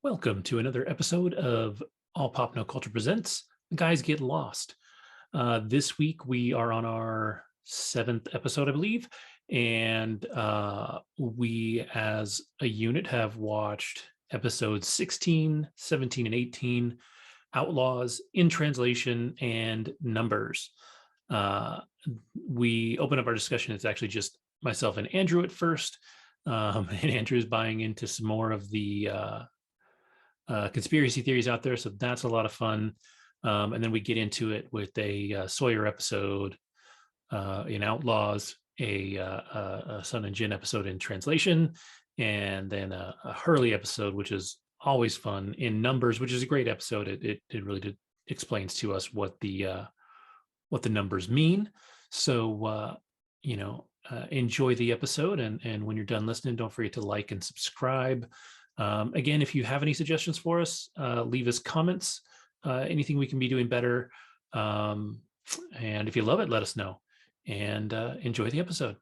Welcome to another episode of All Pop No Culture Presents Guys Get Lost. This week we are on our seventh episode, I believe, and we as a unit have watched episodes 16, 17, and 18, Outlaws, In Translation, and Numbers. We open up our discussion. It's actually just myself and Andrew at first, and Andrew's buying into some more of the conspiracy theories out there. So that's a lot of fun. And then we get into it with a Sawyer episode in Outlaws, a Sun and Jin episode in Translation, and then a Hurley episode, which is always fun, in Numbers, which is a great episode. It really explains to us what the numbers mean. So enjoy the episode, and when you're done listening, don't forget to like and subscribe. Again, if you have any suggestions for us, leave us comments, anything we can be doing better. And if you love it, let us know. And enjoy the episode.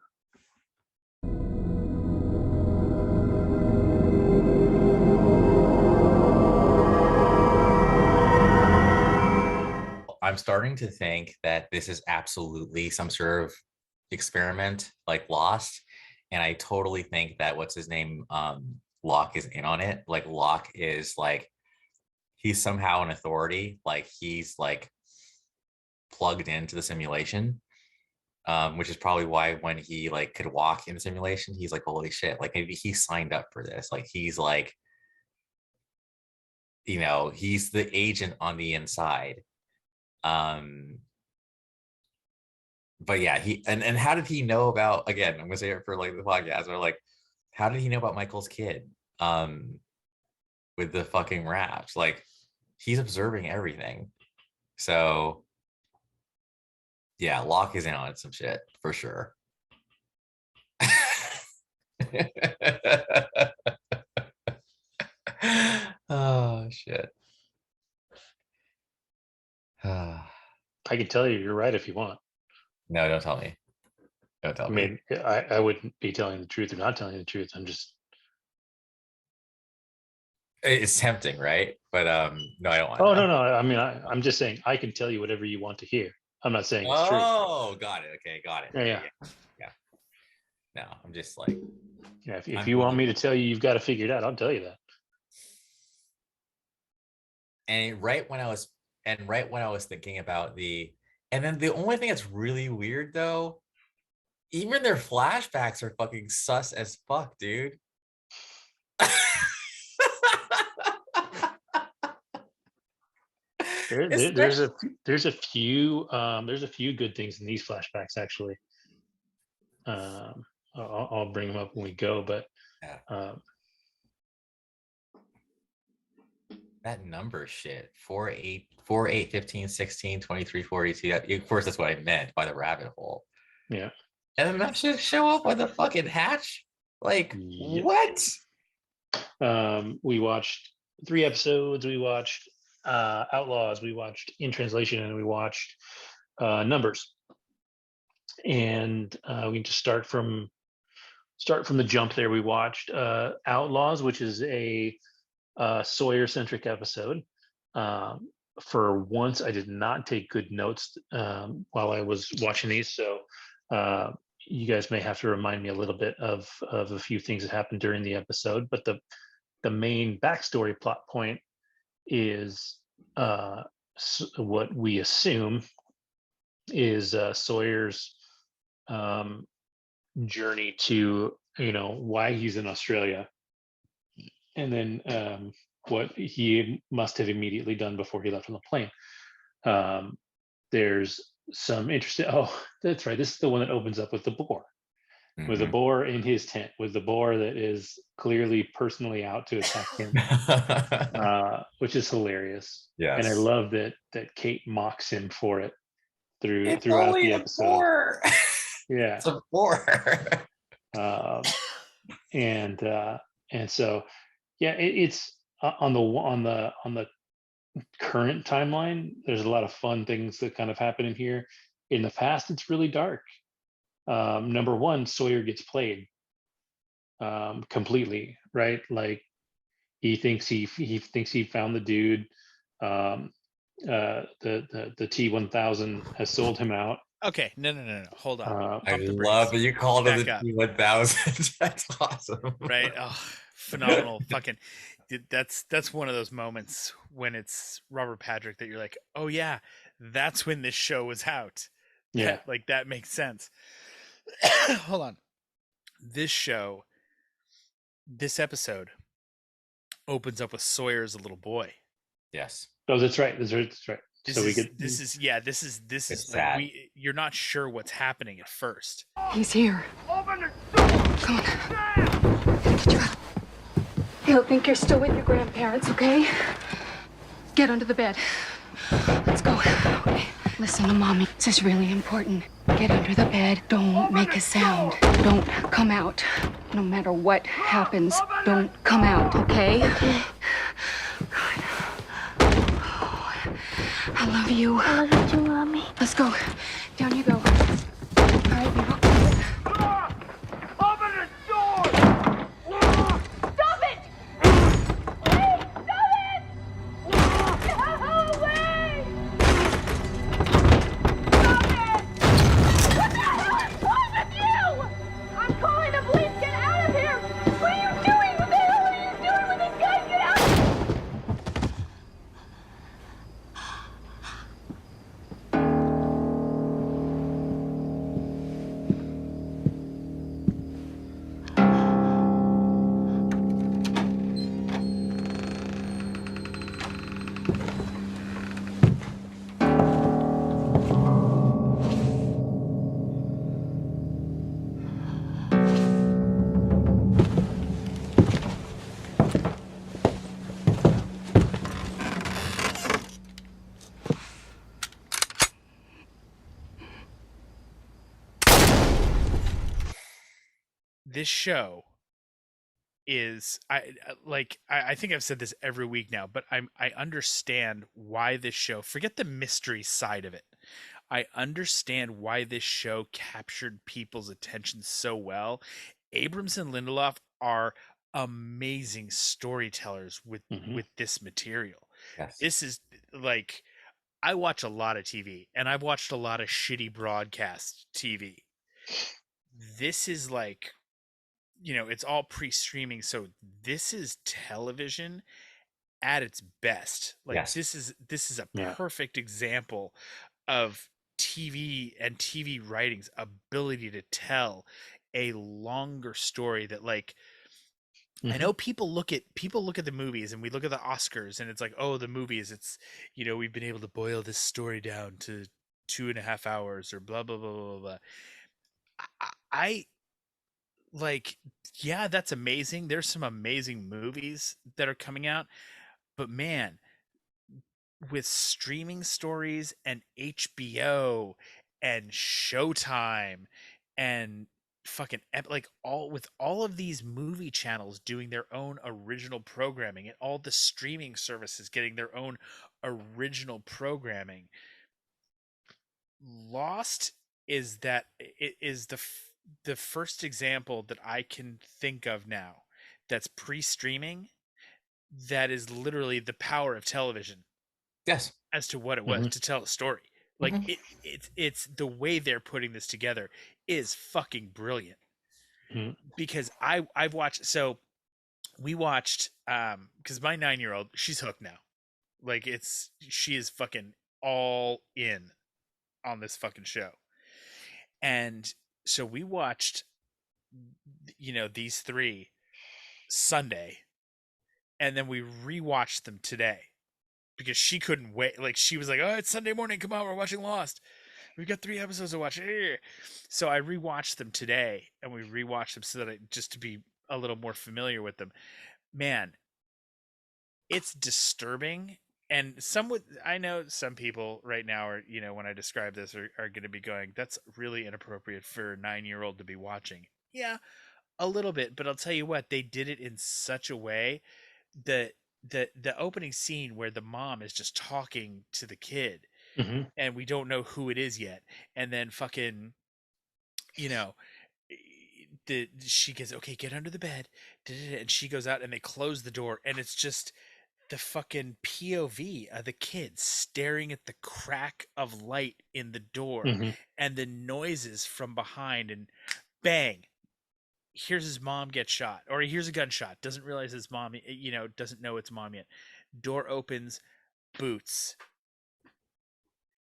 I'm starting to think that this is absolutely some sort of experiment like Lost. And I totally think that what's his name? Locke is in on it. Like Locke is like he's somehow an authority, like he's like plugged into the simulation. Which is probably why when he like could walk in the simulation, he's like, holy shit, like maybe he signed up for this. Like he's like, he's the agent on the inside. But yeah, and how did he know about, again, I'm gonna say it for like the podcast, or like, how did he know about Michael's kid? With the fucking raps, like he's observing everything. So yeah, Locke is in on some shit for sure. Oh shit. I can tell you, you're right if you want. No, don't tell me. Don't tell me. I mean, I wouldn't be telling the truth or not telling the truth. I'm just. It's tempting, right? But no, I don't want to Oh, know. no. I mean, I'm just saying I can tell you whatever you want to hear. I'm not saying it's true. Oh, got it. Okay, got it. Yeah. No, I'm just like, Yeah. If you want me to tell you, you've got to figure it out. I'll tell you that. and right when I was thinking about and then the only thing that's really weird though, even their flashbacks are fucking sus as fuck, dude. There's a few good things in these flashbacks actually. I'll bring them up when we go, but yeah. That number shit, 4 8 4 8 15 16 23 42. Of course that's what I meant by the rabbit hole. Yeah. And then that should show up on the fucking hatch. Like, yep. What? We watched 3 episodes. We watched Outlaws, we watched In Translation, and we watched Numbers. And we can just start from the jump there. We watched Outlaws, which is a Sawyer centric episode. For once, I did not take good notes while I was watching these, so you guys may have to remind me a little bit of a few things that happened during the episode. But the main backstory plot point is what we assume is Sawyer's journey to why he's in Australia, and then what he must have immediately done before he left on the plane. There's some interesting. Oh, that's right. This is the one that opens up with the boar. Mm-hmm. With the boar in his tent, with the boar that is clearly personally out to attack him, which is hilarious. Yes. And I love that Kate mocks him for it throughout the episode. Yeah, it's a boar. And so, yeah, it's on the current timeline. There's a lot of fun things that kind of happen in here. In the past, it's really dark. Number one, Sawyer gets played completely, right? Like He thinks he found the dude. Um, the T-1000 has sold him out. Okay, no. Hold on. Uh, I Pump the love brakes. that you called it Back the up. T-1000. That's awesome. Right? Oh, phenomenal. Fucking that's one of those moments when it's Robert Patrick that you're like, "Oh yeah, that's when this show was out." yeah. Like that makes sense. Hold on. This show, this episode opens up with Sawyer as a little boy. Yes. Oh, that's right. That's right. That's right. This So we is get this is It's like sad. you're not sure what's happening at first. He's here. Open the door! Come on. Get you out. He'll think you're still with your grandparents, okay? Get under the bed. Let's go. Okay. Listen to mommy. This is really important. Get under the bed. Don't make a sound. Don't come out. No matter what happens, don't come out, okay? Good. I love you. I love you too, Mommy. Let's go. Down you go. All right, we walk. Open the door! Stop it! Please, stop it! Go away! Stop it! What the hell is wrong with you? I'm calling the police. Get out of here! What are you doing? What the hell are you doing with this guy? Get out! This show is I think I've said this every week now, but I understand why this show, forget the mystery side of it. I understand why this show captured people's attention so well. Abrams and Lindelof are amazing storytellers with Mhm. this material. Yes. This is like, I watch a lot of TV and I've watched a lot of shitty broadcast TV. This is like, it's all pre-streaming, so this is television at its best. Like Yes. this is a Yeah. perfect example of TV and TV writing's ability to tell a longer story that, like, I Mhm. know people look at the movies and we look at the Oscars and it's like, oh, the movies, it's, we've been able to boil this story down to 2.5 hours or blah blah blah blah blah. I like, yeah, that's amazing. There's some amazing movies that are coming out, but man, with streaming stories and HBO and Showtime and fucking like all of these movie channels doing their own original programming and all the streaming services getting their own original programming, Lost is that it is the first example that I can think of now that's pre-streaming, that is literally the power of television Yes. as to what it was Mhm. to tell a story. Like Mhm. it's the way they're putting this together is fucking brilliant. Mhm. Because I've watched, so we watched because my 9-year-old, she's hooked now. Like she is fucking all in on this fucking show. And so we watched these three Sunday, and then we rewatched them today because she couldn't wait. Like, she was like, "Oh, it's Sunday morning. Come on, we're watching Lost. We've got 3 episodes to watch." So I rewatched them today, and we rewatched them so that just to be a little more familiar with them. Man, it's disturbing. And I know some people right now are, when I describe this, are going to be going, "That's really inappropriate for a 9-year-old to be watching." Yeah, a little bit, but I'll tell you what, they did it in such a way that the opening scene where the mom is just talking to the kid Mhm. and we don't know who it is yet, and then fucking, she gets, okay, get under the bed, and she goes out and they close the door, and it's just the fucking POV of the kid staring at the crack of light in the door Mhm. and the noises from behind, and bang, here's his mom get shot, or he hears a gunshot, doesn't realize his mom, doesn't know it's mom yet. Door opens, boots,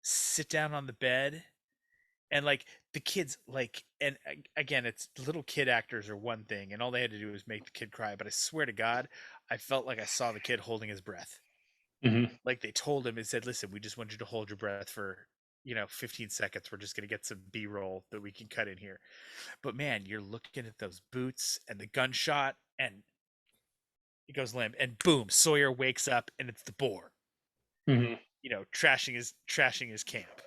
sit down on the bed, and like the kids, like, and again, it's little kid actors are one thing, and all they had to do was make the kid cry, but I swear to God, I felt like I saw the kid holding his breath. Mhm. Like they told him and said, listen, we just want you to hold your breath for 15 seconds. We're just going to get some B-roll that we can cut in here. But man, you're looking at those boots and the gunshot, and it goes limp, and boom, Sawyer wakes up, and it's the boar, Mhm. trashing his camp.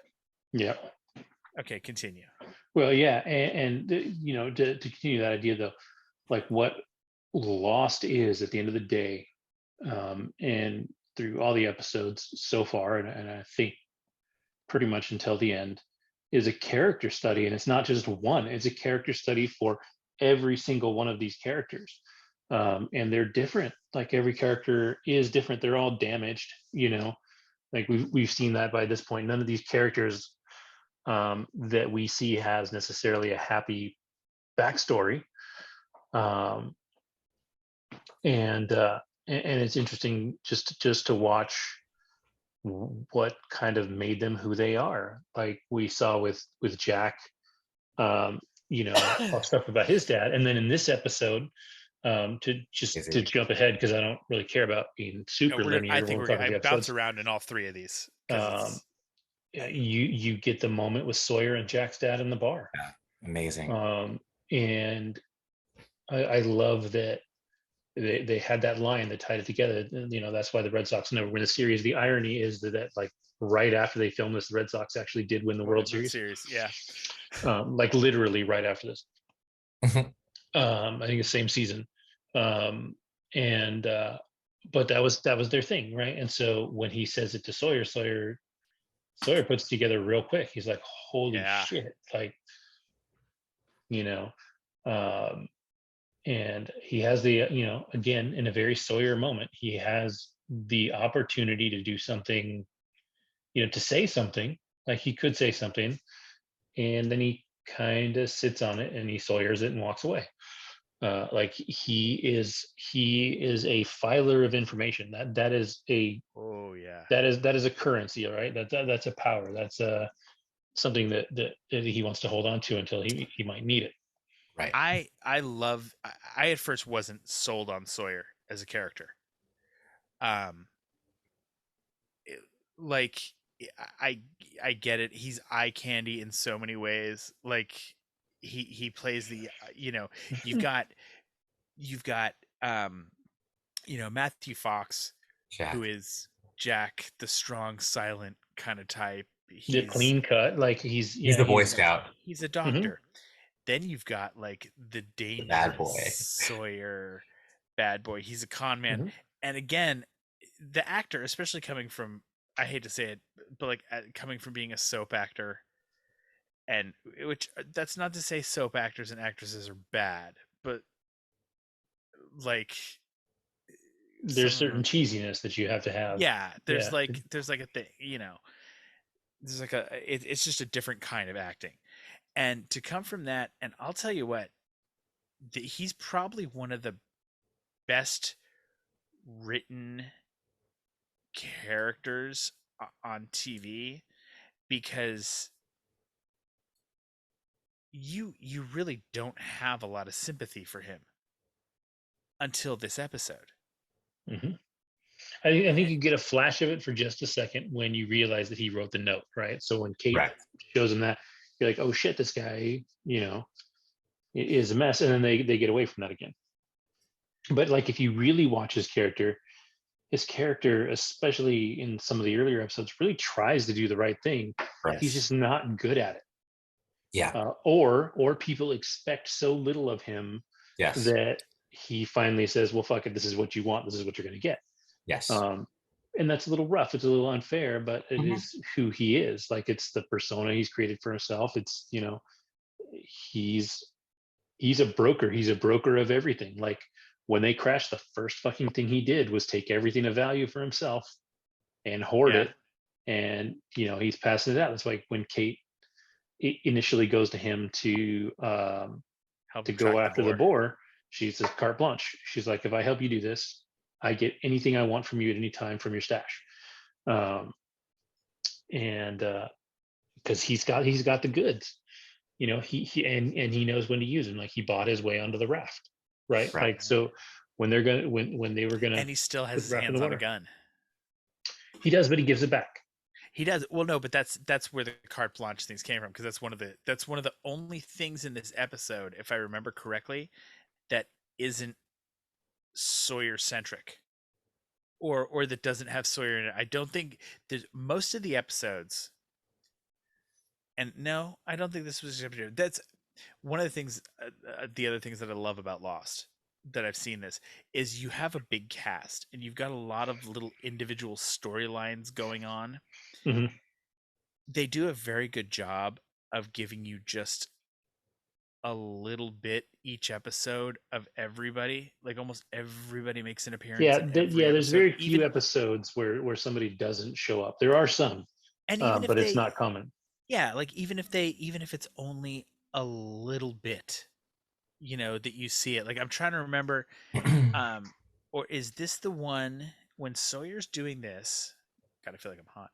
Yeah. Okay, continue. Well, yeah, and to continue that idea though, like what Lost is at the end of the day, and through all the episodes so far, and I think pretty much until the end, is a character study, and it's not just one; it's a character study for every single one of these characters, and they're different. Like every character is different. They're all damaged, Like we've seen that by this point. None of these characters that we see has necessarily a happy backstory, um, and it's interesting just to watch what kind of made them who they are. Like we saw with Jack, um, talk stuff about his dad, and then in this episode, to jump ahead because I don't really care about being super linear when we're talking I the bounce episodes. around in all three of these. Um, you get the moment with Sawyer and Jack's dad in the bar. Yeah, amazing. And I love that they had that line that tied it together. That's why the Red Sox never win a series. The irony is that like right after they filmed this, the Red Sox actually did win the World Series. Yeah. Like literally right after this. I think the same season. But that was their thing, right? And so when he says it to Sawyer, Sawyer puts it together real quick. He's like, holy shit. Like, and he has the, again, in a very Sawyer moment, he has the opportunity to do something, to say something. Like he could say something, and then he kind of sits on it and he Sawyers it and walks away. Like he is a filer of information. That is a that is a currency, all right. That's a power. That's something that he wants to hold on to until he might need it. Right. I at first wasn't sold on Sawyer as a character. Like I get it. He's eye candy in so many ways. Like he plays the you've got Matthew Fox, Jack. who is Jack, the strong, silent kind of type. He's clean cut, like he's the Boy Scout. He's a doctor. Then you've got like the dangerous bad boy Sawyer, bad boy. He's a con man, and again, the actor, especially coming from, I hate to say it, but like coming from being a soap actor, and which that's not to say soap actors and actresses are bad, but like there's certain cheesiness that you have to have. Yeah, there's like a thing, there's like it's just a different kind of acting. And to come from that, and I'll tell you what, he's probably one of the best written characters on TV, because you really don't have a lot of sympathy for him until this episode. I think you get a flash of it for just a second when you realize that he wrote the note, right? So when Kate shows him that, you're like, oh shit, this guy, is a mess. And then they get away from that again. But like, if you really watch his character, especially in some of the earlier episodes, really tries to do the right thing. Right. He's just not good at it. Yeah. Or people expect so little of him that he finally says, well, fuck it, this is what you want. This is what you're going to get. Yes. And that's a little rough. It's a little unfair, but it is who he is. Like, it's the persona he's created for himself. It's, he's he's a broker. He's a broker of everything. Like when they crashed, the first fucking thing he did was take everything of value for himself and hoard Yeah. it. And he's passing it out. That's like when Kate initially goes to him to Help to him go track after the boar. She says carte blanche. She's like, if I help you do this, I get anything I want from you at any time from your stash. And because he's got the goods, he and he knows when to use them. Like he bought his way onto the raft, right? Right. Like so when they're gonna when they were gonna And he still put has his the raft in hands the on a water. gun. He does, but he gives it back. He does. Well, no, but that's where the carte blanche things came from, because that's one of the only things in this episode, if I remember correctly, that isn't Sawyer centric, or that doesn't have Sawyer in it. I don't think there's most of the episodes. And no, I don't think this was. That's one of the things. The other things that I love about Lost, that I've seen this, is you have a big cast and you've got a lot of little individual storylines going on. Mhm. They do a very good job of giving you just a little bit each episode of everybody. Like almost everybody makes an appearance. Yeah, in every there's episode. very few even, episodes where somebody doesn't show up. There are some, and even if but it's they, not common. yeah, like even if it's only a little bit, that you see it. Like I'm trying to remember, or is this the one when Sawyer's doing this? God, I feel like I'm hot.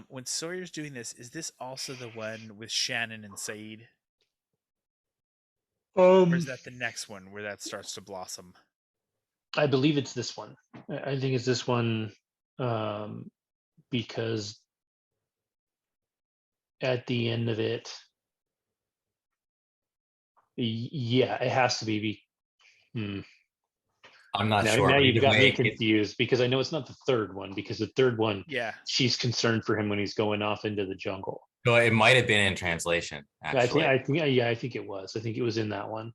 When Sawyer's doing this, is this also the one with Shannon and Saeed? Or is that the next one where that starts to blossom? I believe it's this one. I think it's this one, because at the end of it, yeah, it has to be. I'm not Now, sure. now but you've either got me way, confused because I know it's not the third one, because the third one, Yeah. she's concerned for him when he's going off into the jungle. No, it might have been in translation, actually. I think it was. I think it was in that one.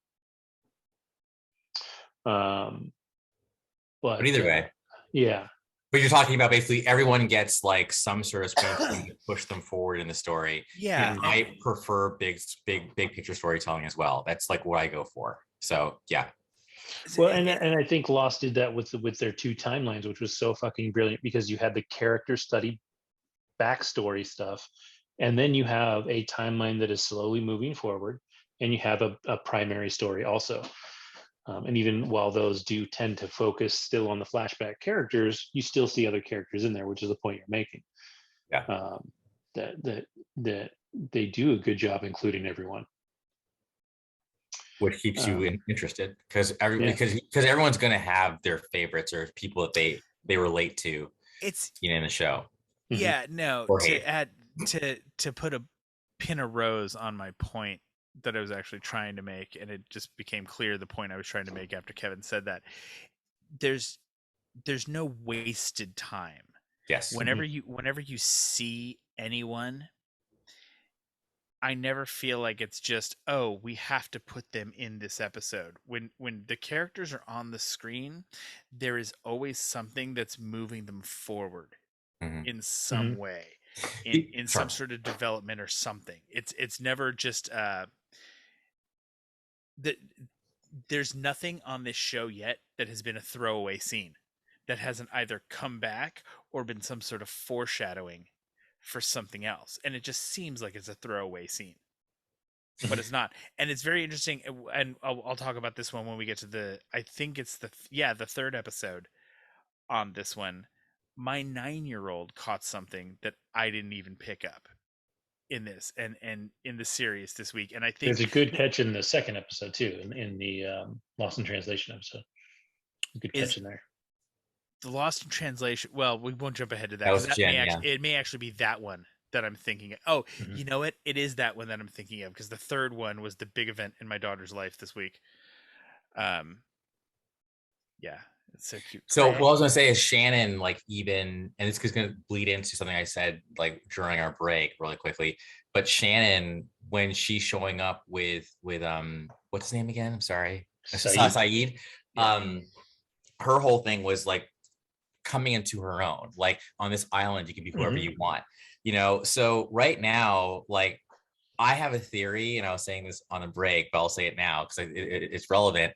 But either way, yeah. but you're talking about basically everyone gets like some sort of screen time to push them forward in the story. Yeah. And I prefer big picture storytelling as well. That's like what I go for. So yeah. Well, and I think Lost did that with their two timelines, which was so fucking brilliant, because you had the character study backstory stuff, and then you have a timeline that is slowly moving forward, and you have a primary story also. And even while those do tend to focus still on the flashback characters, you still see other characters in there, which is the point you're making. Yeah. That they do a good job including everyone, which keeps you interested, because everyone's going to have their favorites or people that they relate to. It's in the show. Yeah, no. Or to hate. add to put a pin of rose on my point that I was actually trying to make, and it just became clear the point I was trying to make after Kevin said that. There's no wasted time. Yes. Whenever you see anyone, I never feel like it's just, oh, we have to put them in this episode. When the characters are on the screen, there is always something that's moving them forward in some way, in some sort of development or something. It's never just that. There's nothing on this show yet that has been a throwaway scene that hasn't either come back or been some sort of foreshadowing for something else, and it just seems like it's a throwaway scene, but it's not. And it's very interesting, and I'll talk about this one when we get to I think it's the third episode on this one. My 9-year-old caught something that I didn't even pick up in this and in the series this week, and I think there's a good catch in the second episode too, in the Lost in Translation episode. Good catch in there. The Lost in Translation. Well, we won't jump ahead to that. That was Jen, It may actually be that one that I'm thinking of. Oh, you know what? It is that one that I'm thinking of, because the third one was the big event in my daughter's life this week. Yeah, it's so cute. So what I was gonna say is Shannon, like, even, and it's gonna bleed into something I said like during our break really quickly. But Shannon, when she's showing up with what's his name again? I'm sorry, Saeed. Her whole thing was like coming into her own, like on this island you can be whoever you want, so right now, like, I have a theory, and I was saying this on the break, but I'll say it now because it's relevant.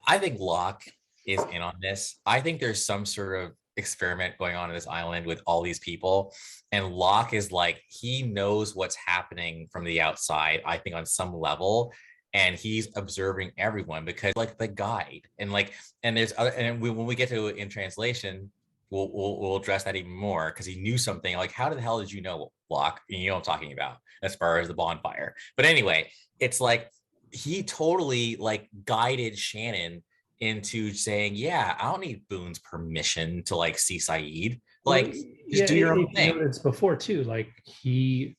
I think Locke is in on this. I think there's some sort of experiment going on this island with all these people, and Locke is like, he knows what's happening from the outside, I think, on some level, and he's observing everyone because like the guide, and like, and there's other, and when we get to in translation, we'll address that even more because he knew something. Like, how the hell did you know, Locke? You know what I'm talking about as far as the bonfire. But anyway, it's like he totally like guided Shannon into saying, yeah, I don't need Boone's permission to like see Saeed. Like, just do your own thing. It's before too. Like he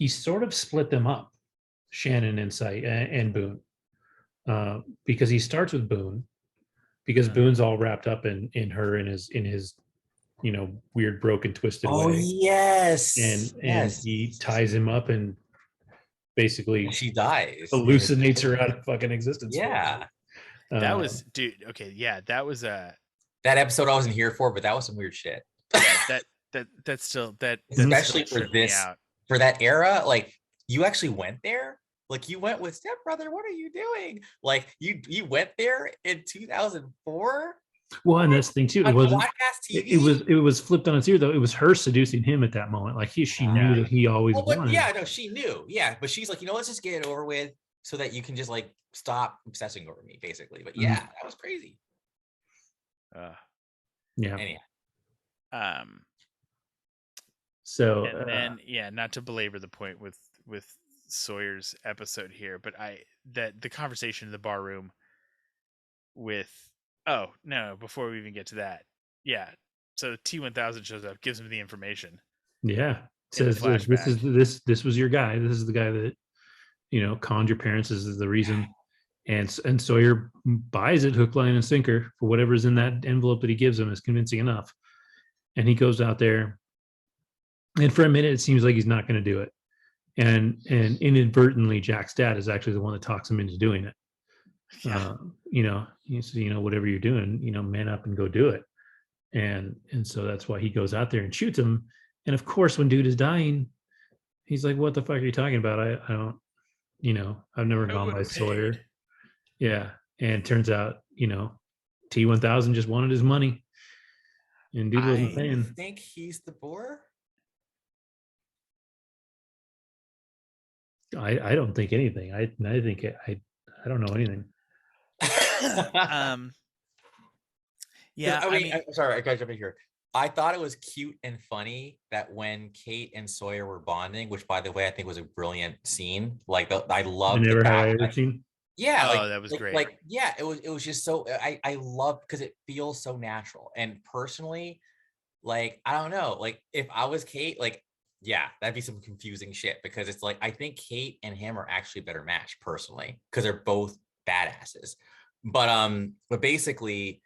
sort of split them up, Shannon and Boone, because he starts with Boone because Boone's all wrapped up in her in his weird broken twisted way. Yes. And he ties him up and basically and she dies, hallucinates her out of fucking existence. Yeah. That was, dude. Okay, yeah, that was that episode I wasn't here for, but that was some weird shit. That's still especially for this, for that era. Like, you actually went there. Like, you went with stepbrother. What are you doing? Like, you went there in 2004. Well, and that's the thing too. It wasn't. It was flipped on its ear though. It was her seducing him at that moment. Like she knew that he always wanted. Yeah, no, she knew. Yeah, but she's like, let's just get it over with so that you can just like stop obsessing over me, basically. But yeah, that was crazy. Yeah. Anyhow. So and then not to belabor the point with Sawyer's episode here, but the conversation in the bar room with before we even get to that, so T-1000 shows up, gives him the information, says this was your guy, this is the guy that conned your parents, this is the reason, and Sawyer buys it hook, line, and sinker for whatever's in that envelope that he gives him is convincing enough, and he goes out there, and for a minute it seems like he's not going to do it, and inadvertently Jack's dad is actually the one that talks him into doing it. He says, whatever you're doing, man up and go do it. And so that's why he goes out there and shoots him. And of course, when dude is dying, he's like, what the fuck are you talking about? I don't, I've never gone by Sawyer. Yeah. And turns out, T-1000 just wanted his money. And dude wasn't paying. I think he's the boar. I don't think anything. I think I don't know anything. Yeah, I mean, I'm sorry, I gotta jump in here. I thought it was cute and funny that when Kate and Sawyer were bonding, which by the way I think was a brilliant scene. Like I loved the fact scene. Yeah, that was great. Like it was just so I love because it feels so natural. And personally, like I don't know, like if I was Kate, like that'd be some confusing shit because it's like I think Kate and him are actually a better match personally because they're both badasses. But basically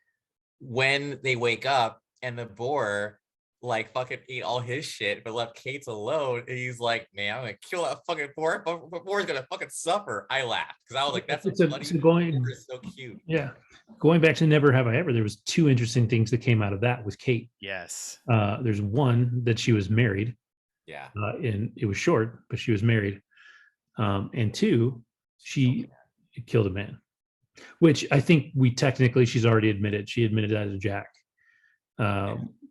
when they wake up and the boar like fucking ate all his shit but left Kate's alone, and he's like, man, I'm gonna kill that fucking boar, but boar's gonna fucking suffer. I laughed because I was like, that's so cute. Yeah, going back to Never Have I Ever, there was two interesting things that came out of that with Kate. Yes. There's one that she was married. Yeah. And it was short, but she was married. And two, she killed a man, which I think she's already admitted. She admitted that to Jack.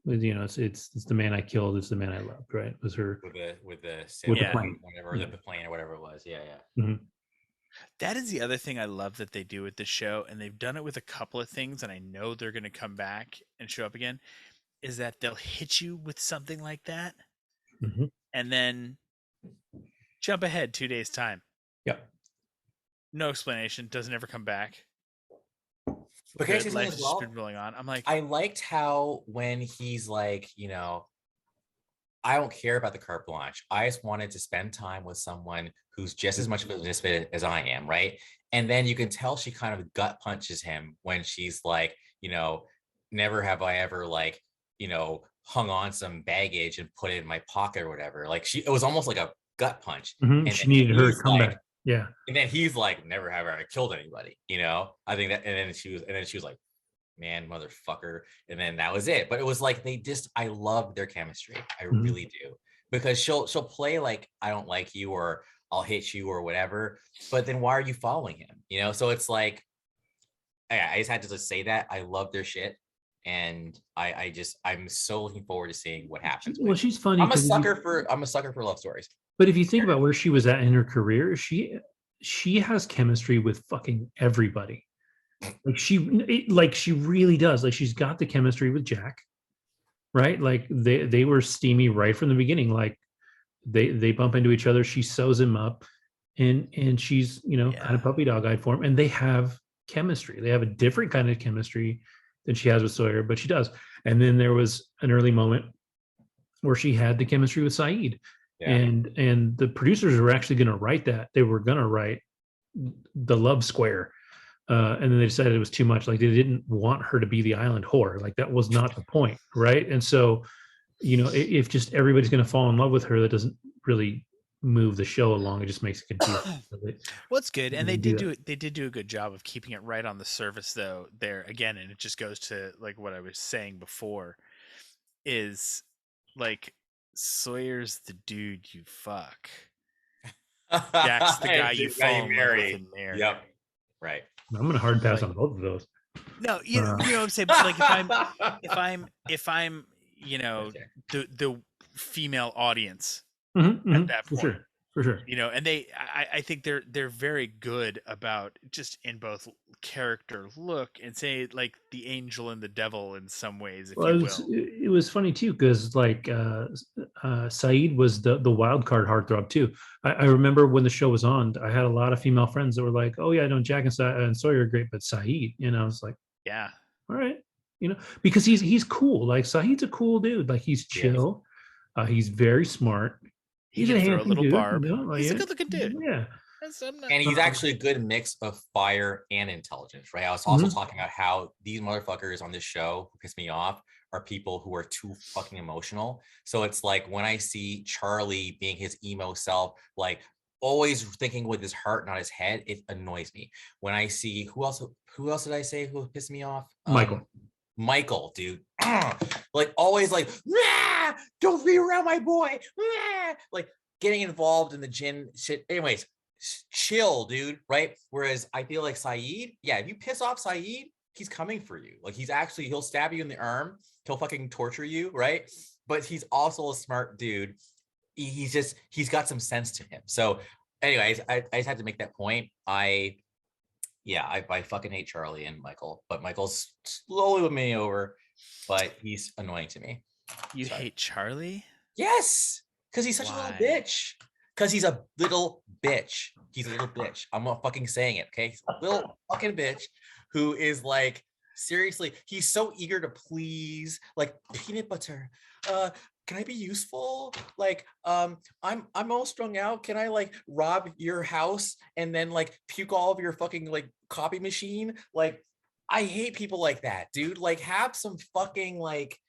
It's the man I killed. It's the man I loved. Right? It was her with the plane, whatever, the plane or whatever it was. Yeah. Mm-hmm. That is the other thing I love that they do with the show, and they've done it with a couple of things, and I know they're going to come back and show up again. Is that they'll hit you with something like that, and then jump ahead 2 days' time. Yep. No explanation. Doesn't ever come back. Because life has just been rolling on. I'm like, I liked how when he's like, I don't care about the carte blanche. I just wanted to spend time with someone who's just as much of a misfit as I am, right? And then you can tell she kind of gut punches him when she's like, never have I ever like, hung on some baggage and put it in my pocket or whatever. Like it was almost like a gut punch. And she needed her to come back. Yeah. And then he's like, never have I ever killed anybody, I think that, and then she was like, man, motherfucker. And then that was it. But it was like, I love their chemistry. I really do. Because she'll play like, I don't like you, or I'll hit you or whatever. But then why are you following him? You know, so it's like, I just had to just say that I love their shit. And I'm so looking forward to seeing what happens. Well, she's funny. I'm a sucker for love stories. But if you think about where she was at in her career, she has chemistry with fucking everybody. Like she really does. Like she's got the chemistry with Jack, right? Like they were steamy right from the beginning. Like they bump into each other. She sews him up, and she's kind of puppy dog eyed for him, and they have chemistry. They have a different kind of chemistry than she has with Sawyer, but she does. And then there was an early moment where she had the chemistry with Saeed. Yeah. And the producers were actually going to write that. They were going to write the love square. And then they decided it was too much. Like they didn't want her to be the island whore. Like that was not the point. Right. And so, if just everybody's going to fall in love with her, that doesn't really move the show along. It just makes it confusing. Well, it's good. And they did do a good job of keeping it right on the surface though there again. And it just goes to like what I was saying before is like Sawyer's the dude you fuck. Jack's the guy you fall in love with and marry. Yep. Right. I'm going to hard pass on both of those. No, you know what I'm saying? But like if I'm the female audience at that point. For sure. And I think they're very good about just in both character look and say like the angel and the devil in some ways, if you will. It was funny too, because like Saeed was the wild card heartthrob too. I remember when the show was on, I had a lot of female friends that were like, "Oh yeah, I know Jack and Sawyer are great, but Saeed," I was like, "Yeah, all right," because he's cool. Like Saeed's a cool dude. Like he's chill. Yes. He's very smart. He's a throw a little dude, barb. He's a good-looking dude. Yeah. And he's actually a good mix of fire and intelligence, right? I was also talking about how these motherfuckers on this show who piss me off are people who are too fucking emotional. So it's like when I see Charlie being his emo self, like always thinking with his heart, not his head, it annoys me. When I see who else did I say who pissed me off? Michael, dude. Like always like, don't be around my boy. Like getting involved in the Jin shit. Anyways, chill, dude, right? Whereas I feel like Saeed, if you piss off Saeed, he's coming for you. Like he'll stab you in the arm. He'll fucking torture you, right? But he's also a smart dude. He's got some sense to him. So anyways, I just had to make that point. I fucking hate Charlie and Michael, but Michael's slowly winning me over, but he's annoying to me. You hate Charlie? Yes, because he's such a little bitch. Because he's a little bitch. He's a little bitch. I'm not fucking saying it, okay? He's a little fucking bitch who is like, seriously, he's so eager to please, like peanut butter. Can I be useful? Like, I'm all strung out. Can I like rob your house and then like puke all of your fucking like copy machine? Like, I hate people like that, dude. Like, have some fucking like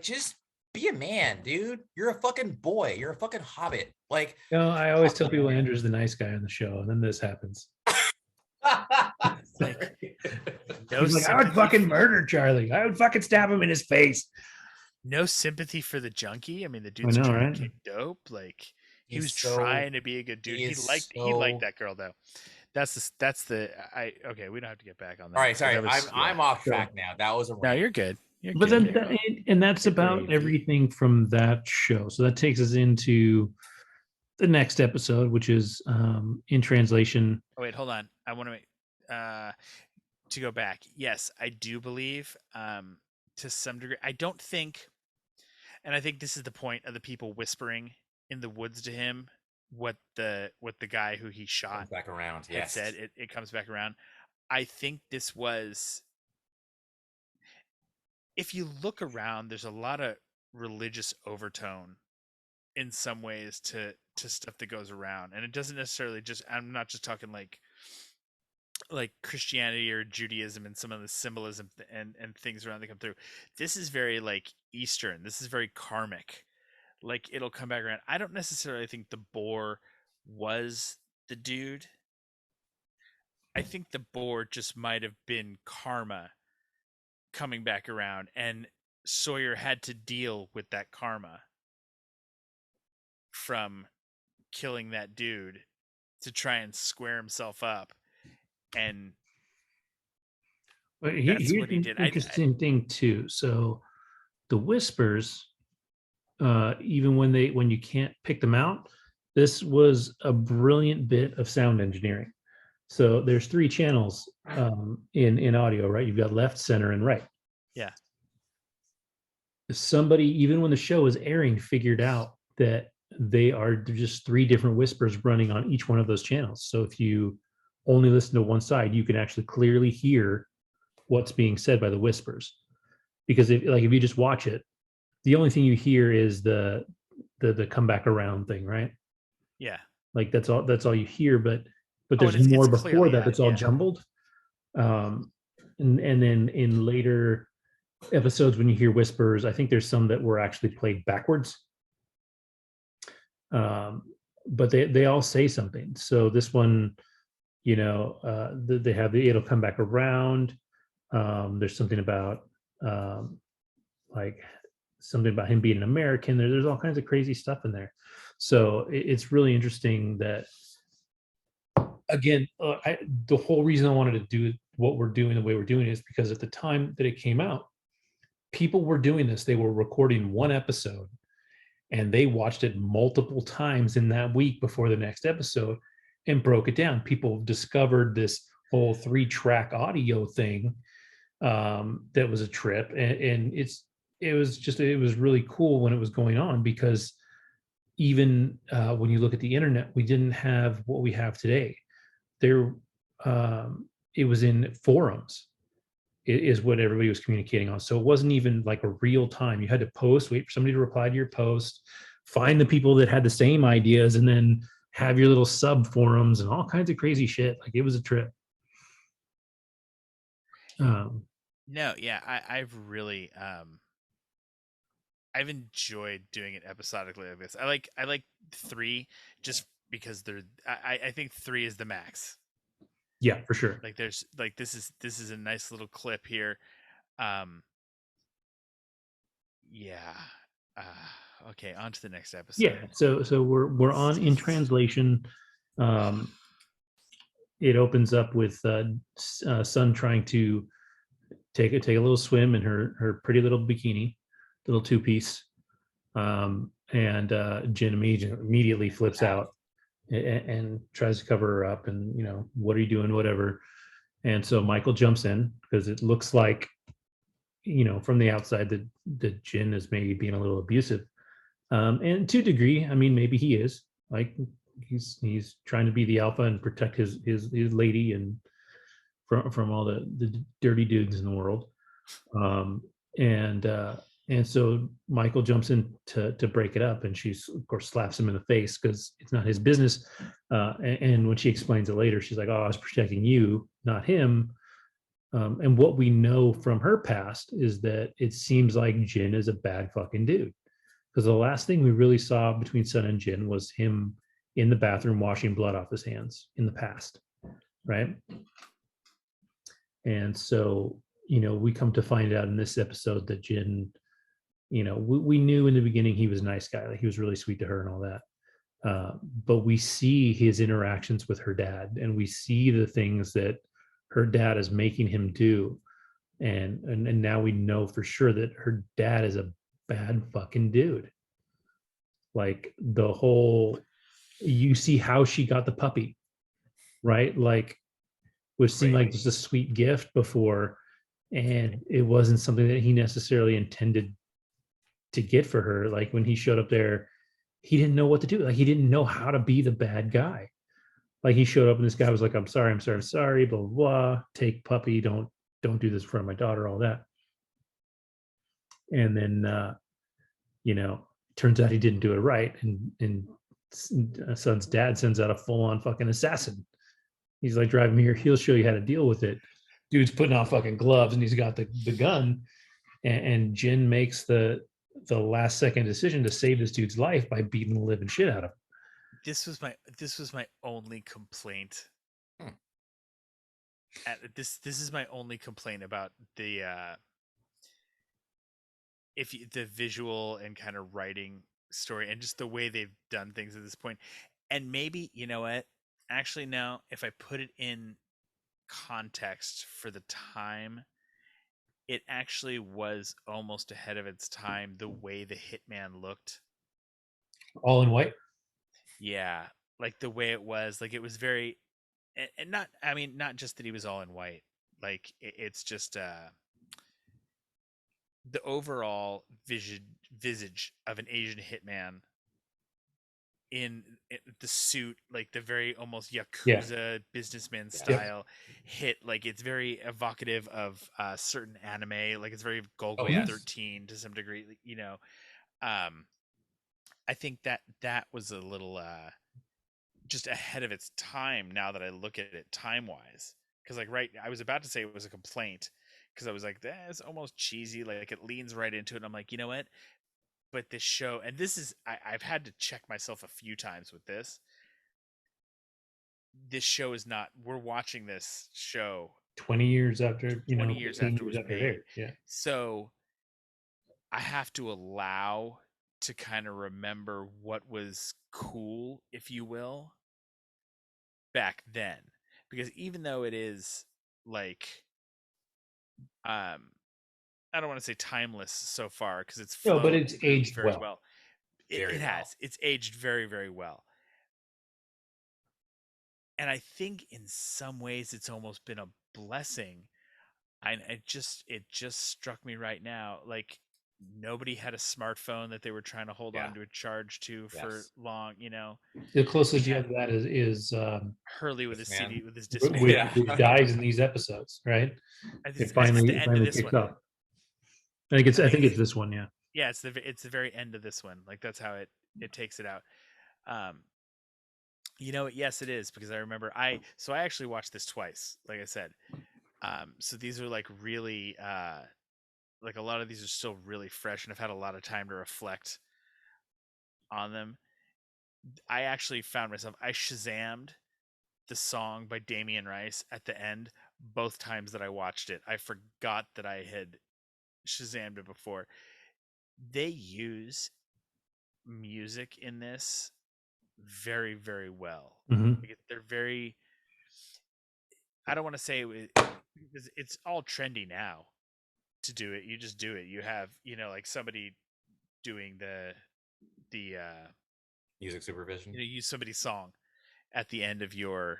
just be a man, dude. You're a fucking boy. You're a fucking hobbit. Like, I always tell people Andrew's the nice guy on the show, and then this happens. Like, I would fucking murder Charlie. I would fucking stab him in his face. No sympathy for the junkie. I mean, the dude's trying to kick dope. Like he was trying to be a good dude. He liked that girl though. Okay. We don't have to get back on that. All right, sorry. I'm off track now. That was a no. You're good. But then, and that's about everything from that show. So that takes us into the next episode, which is in translation. Oh wait, hold on. I want to to go back. Yes, I do believe to some degree. I don't think, and I think this is the point of the people whispering in the woods to him what the guy who he shot comes back around. Yes, said it comes back around. I think this was. If you look around, there's a lot of religious overtone in some ways to stuff that goes around. And it doesn't necessarily I'm not just talking like Christianity or Judaism and some of the symbolism and things around that come through. This is very like Eastern. This is very karmic. Like it'll come back around. I don't necessarily think the boar was the dude. I think the boar just might have been karma coming back around, and Sawyer had to deal with that karma from killing that dude to try and square himself up, and But that's here's what he an did. interesting thing too. So the whispers, even when you can't pick them out, this was a brilliant bit of sound engineering. So there's 3 channels in audio, right? You've got left, center, and right. Yeah. Somebody, even when the show is airing, figured out that they are just 3 different whispers running on each one of those channels. So if you only listen to one side, you can actually clearly hear what's being said by the whispers. Because if you just watch it, the only thing you hear is the come back around thing, right? Yeah. Like that's all you hear, but Oh, and there's more it's before clearly that that's all yeah. jumbled. And then in later episodes when you hear whispers, I think there's some that were actually played backwards. But they all say something. So this one, they have it'll come back around. There's something about like something about him being an American. There's all kinds of crazy stuff in there. So it's really interesting that, again, the whole reason I wanted to do what we're doing the way we're doing it is because at the time that it came out, people were doing this. They were recording one episode and they watched it multiple times in that week before the next episode and broke it down. People discovered this whole 3-track audio thing that was a trip, and it was really cool when it was going on, because even when you look at the internet, we didn't have what we have today. There, it was in forums, is what everybody was communicating on. So it wasn't even like a real time. You had to post, wait for somebody to reply to your post, find the people that had the same ideas, and then have your little sub forums and all kinds of crazy shit. Like it was a trip. No, yeah, I've really I've enjoyed doing it episodically like this. I like 3 just because I think 3 is the max. Yeah, for sure. Like there's like this is a nice little clip here. Yeah. Okay, on to the next episode. Yeah. So we're on In Translation. It opens up with Sun trying to take a little swim in her pretty little bikini, little 2-piece, and Jin immediately flips out and tries to cover her up, and what are you doing, whatever. And so Michael jumps in because it looks like, from the outside, that Jin is maybe being a little abusive, and to a degree, I mean, maybe he is, like, he's trying to be the alpha and protect his lady and from all the dirty dudes in the world. And so Michael jumps in to break it up, and she's, of course, slaps him in the face because it's not his business. And when she explains it later, she's like, "Oh, I was protecting you, not him." And what we know from her past is that it seems like Jin is a bad fucking dude, because the last thing we really saw between Sun and Jin was him in the bathroom washing blood off his hands in the past, right? And so, we come to find out in this episode that Jin, we knew in the beginning he was a nice guy, like he was really sweet to her and all that. But we see his interactions with her dad, and we see the things that her dad is making him do. And now we know for sure that her dad is a bad fucking dude. Like you see how she got the puppy, right? Like, which seemed like just a sweet gift before, and it wasn't something that he necessarily intended to get for her. Like when he showed up there, he didn't know what to do. Like he didn't know how to be the bad guy. Like he showed up and this guy was like, I'm sorry, blah, blah, blah. Take puppy, don't do this in front of my daughter, all that. And then turns out he didn't do it right, and Son's dad sends out a full-on fucking assassin. He's like, drive me here, he'll show you how to deal with it. Dude's putting on fucking gloves and he's got the gun, and Jin makes the last second decision to save this dude's life by beating the living shit out of him. This was my only complaint. This is my only complaint about the the visual and kind of writing story and just the way they've done things at this point. And maybe, you know what, Actually, no. If I put it in context for the time, it actually was almost ahead of its time. The way the Hitman looked, All in white. yeah, like the way it was, like it was very, and not. I mean, not just that he was all in white. Like it's just the overall visage of an Asian hitman in the suit, like the very almost yakuza businessman style hit. Like it's very evocative of certain anime. Like it's very Golgo yes. 13 to some degree. You know, I think that was a little just ahead of its time. Now that I look at it time wise, because like I was about to say it was a complaint because I was like, that's almost cheesy. Like it leans right into it. And I'm like, you know what? But this show, and this is, I've had to check myself a few times with this. This show is not, we're watching this show 20 years after, 20 years after it was it made. aired. Yeah. So I have to allow to kind of remember what was cool, if you will, back then. Because even though it is like, I don't want to say timeless so far because it's No, but flowed it's through aged very well. It has. It's aged very, very well. And I think in some ways it's almost been a blessing. It just struck me right now. Like nobody had a smartphone that they were trying to hold on to a charge to for long. You know, The closest you have to that is Hurley with his Discman. CD with his which, Discman. which dies in these episodes, right? I It think finally, it's the end of this kicks one. up. I think it's this one, yeah. Yeah, it's the very end of this one. Like that's how it takes it out. You know, yes, it is because I remember I actually watched this twice. Like I said, so these are like really like a lot of these are still really fresh, and I've had a lot of time to reflect on them. I actually found myself I Shazammed the song by Damien Rice at the end both times that I watched it. I forgot that I had Shazammed it before. They use music in this very, very well. Like they're very, I don't want to say because it's all trendy now to do it. You just do it. You have, you know, like somebody doing the music supervision. You know, use somebody's song at the end of your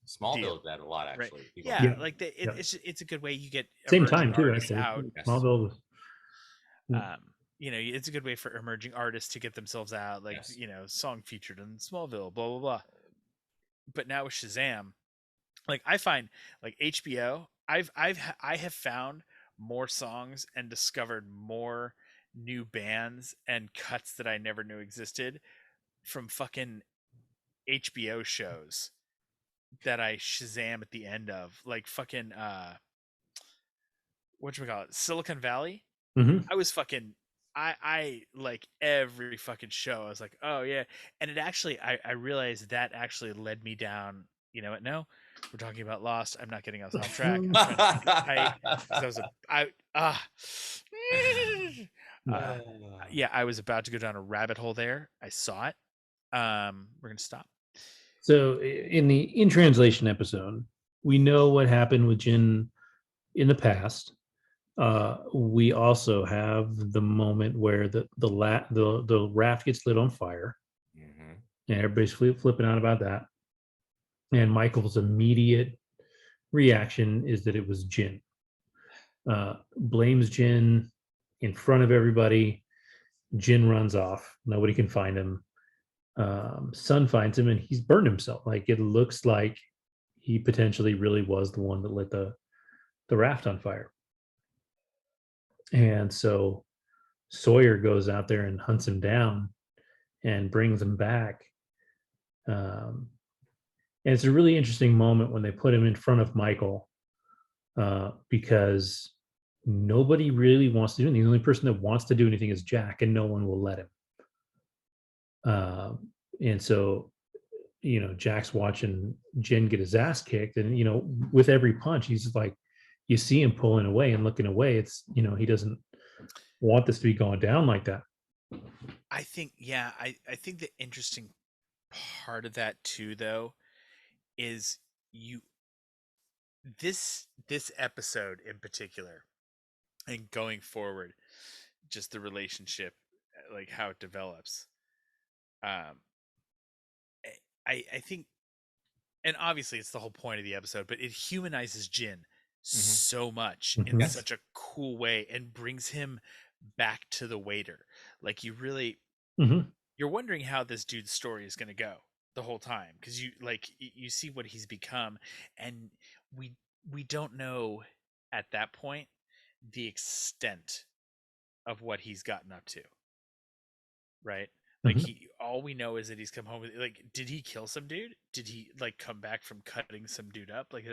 Smallville did that a lot actually. Right. Yeah, like it's a good way you get same time too artists actually. out. Smallville was, you know, it's a good way for emerging artists to get themselves out, like you know, song featured in Smallville, blah blah blah. But now with Shazam, like I find like HBO, I have found more songs and discovered more new bands and cuts that I never knew existed from fucking HBO shows that I Shazam at the end of, like fucking whatchamacallit, Silicon Valley. I was fucking I like every fucking show. I was like, oh yeah. And it actually I realized that actually led me down, you know what? No, we're talking about Lost. I'm not getting us off track. I'm trying to keep it tight. Yeah, I was about to go down a rabbit hole there. I saw it. We're gonna stop. So in translation episode, we know what happened with Jin in the past. We also have the moment where the raft gets lit on fire, and everybody's flipping out about that. And Michael's immediate reaction is that it was Jin. Blames Jin in front of everybody. Jin runs off. Nobody can find him. Sun finds him and he's burned himself. Like it looks like he potentially really was the one that lit the raft on fire. And so Sawyer goes out there and hunts him down and brings him back. And it's a really interesting moment when they put him in front of Michael because nobody really wants to do anything. The only person that wants to do anything is Jack, and no one will let him. And so, you know, Jack's watching Jin get his ass kicked, and you know, with every punch, he's just like, you see him pulling away and looking away. It's, you know, he doesn't want this to be going down like that. I think, yeah, I think the interesting part of that too, though, is this episode in particular, and going forward, just the relationship, like how it develops. I think, and obviously it's the whole point of the episode, but it humanizes Jin so much in Mhm. such a cool way and brings him back to the waiter. Like you really, Mhm. you're wondering how this dude's story is going to go the whole time, because you see what he's become, and we don't know at that point the extent of what he's gotten up to, right? Like Mhm. all we know is that he's come home with, like, did he kill some dude? Did he like come back from cutting some dude up? Like,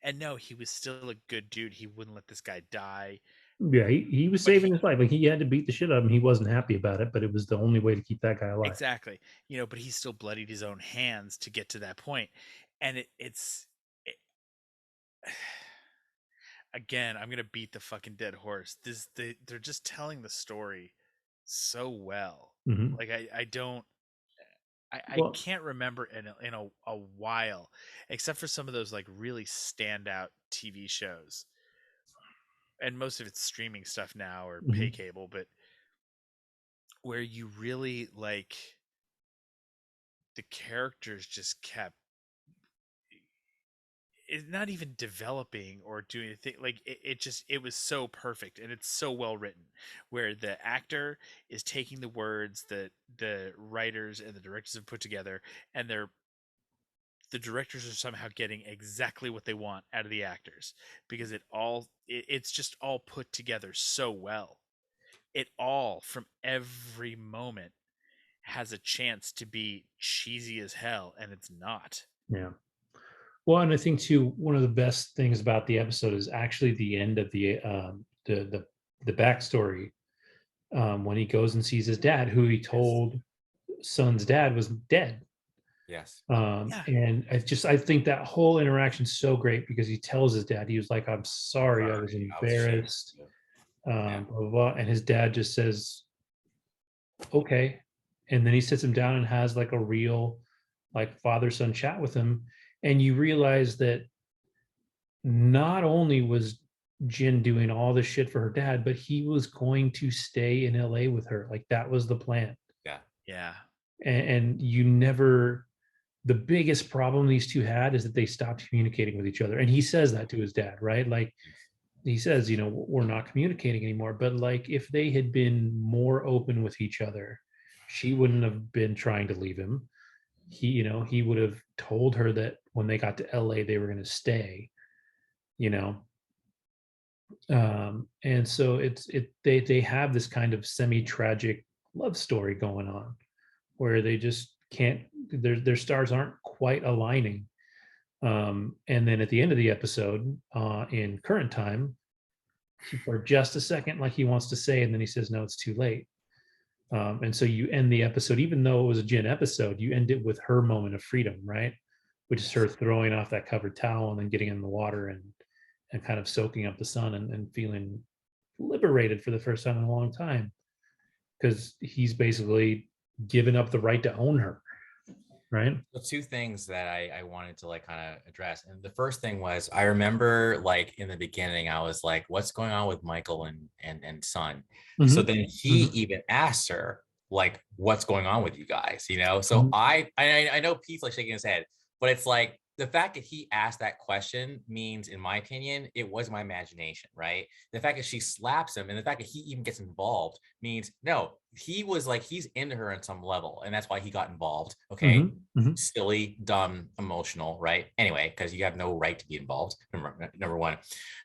and no, he was still a good dude. He wouldn't let this guy die. Yeah, he was But saving his life. Like he had to beat the shit out of him. He wasn't happy about it, but it was the only way to keep that guy alive. exactly, but he still bloodied his own hands to get to that point, and it's again, I'm gonna beat the fucking dead horse. They're just telling the story so well. Mhm. Like I don't. I Well, can't remember in a while, except for some of those like really standout TV shows, and most of it's streaming stuff now or pay mhm. cable, but where you really like the characters just kept it's not even developing or doing anything. Like it was so perfect, and it's so well written, where the actor is taking the words that the writers and the directors have put together, and the directors are somehow getting exactly what they want out of the actors, because it's just all put together so well. It all, from every moment, has a chance to be cheesy as hell, and it's not. Yeah. Well, and I think too, one of the best things about the episode is actually the end of the backstory, when he goes and sees his dad, who he told Son's dad was dead. Yes. Yeah. And I think that whole interaction's so great because he tells his dad, he was like, "I'm sorry, I was Sorry, I was ashamed. embarrassed." Yeah. Blah, blah, blah. And his dad just says, "Okay," and then he sits him down and has like a real, like father son chat with him, and you realize that not only was Jin doing all this shit for her dad, but he was going to stay in LA with her. Like that was the plan. Yeah. Yeah. And you never, the biggest problem these two had is that they stopped communicating with each other. And he says that to his dad, right? Like he says, we're not communicating anymore. But like if they had been more open with each other, she wouldn't have been trying to leave him. He would have told her that when they got to LA, they were going to stay, you know. And so they have this kind of semi-tragic love story going on where they just can't, their stars aren't quite aligning. And then at the end of the episode, in current time, for just a second, like he wants to say, and then he says, no, it's too late. And so you end the episode, even though it was a Jin episode, you end it with her moment of freedom, right? Which is her throwing off that covered towel and then getting in the water and kind of soaking up the sun and feeling liberated for the first time in a long time, because he's basically given up the right to own her, right? The two things that I wanted to like kind of address. And the first thing was, I remember like in the beginning, I was like, what's going on with Michael and Son? So Mhm. then he even asked her, like, what's going on with you guys? So Mhm. I know Pete's like shaking his head, but it's like the fact that he asked that question means, in my opinion, it was my imagination, right? The fact that she slaps him and the fact that he even gets involved means no, he was like, he's into her on some level, and that's why he got involved. Okay. Mhm. Mhm. Silly, dumb, emotional, right? Anyway, because you have no right to be involved. Number one.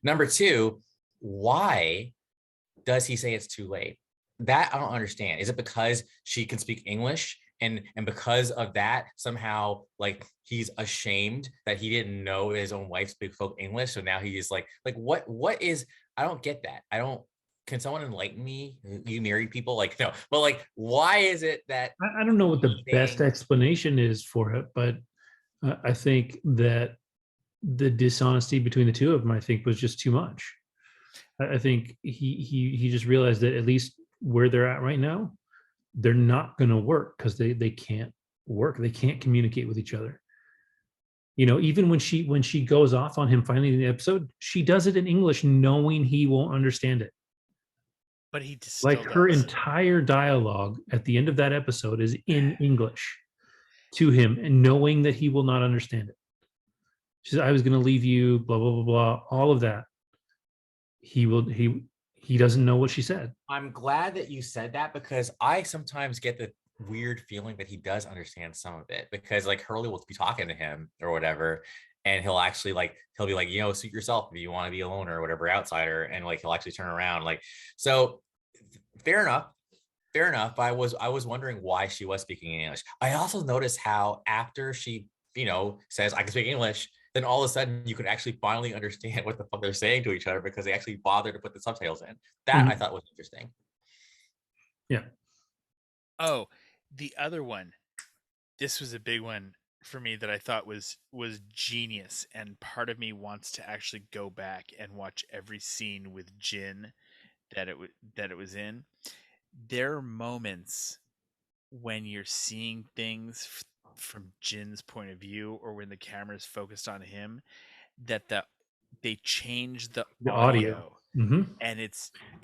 Number two, why does he say it's too late? That I don't understand. Is it because she can speak English, and because of that somehow like he's ashamed that he didn't know his own wife spoke English, so now he is like what is, I don't get that. I don't, can someone enlighten me? You married people, like, no, but like why is it that I don't know what the best saying, explanation is for it, but I think that the dishonesty between the two of them, I think, was just too much. I think he just realized that at least where they're at right now, they're not going to work because they can't work. They can't communicate with each other. Even when she goes off on him finally in the episode, she does it in English, knowing he won't understand it. But he just Like still her does. entire dialogue at the end of that episode is in English to him, and knowing that he will not understand it. She said, "I was going to leave you," blah blah blah blah, all of that. He doesn't know what she said. I'm glad that you said that, because I sometimes get the weird feeling that he does understand some of it, because like Hurley will be talking to him or whatever, and he'll actually he'll be like, suit yourself if you want to be a loner or whatever, outsider, and like he'll actually turn around. Like, so fair enough. I was wondering why she was speaking in English. I also noticed how after she, says I can speak English, then all of a sudden you could actually finally understand what the fuck they're saying to each other, because they actually bothered to put the subtitles in. That I thought was interesting. Yeah. Oh, the other one. This was a big one for me that I thought was genius, and part of me wants to actually go back and watch every scene with Jin that it was in. There are moments when you're seeing things from Jin's point of view, or when the camera is focused on him, that they change the audio. And it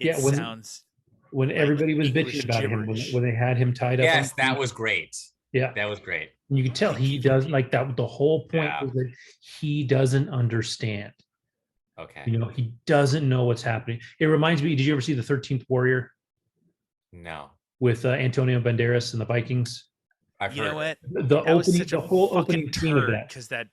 sounds when like everybody was English bitching about gibberish. him when they had him tied up. Yes, that was great. Yeah, that was great. And you can tell he does like that. The whole point Yeah. is that he doesn't understand. Okay. He doesn't know what's happening. It reminds me. Did you ever see the 13th Warrior No, with Antonio Banderas and the Vikings? I've You heard know of it. what? The That was opening, such the a whole fucking opening scene of turd, that. because that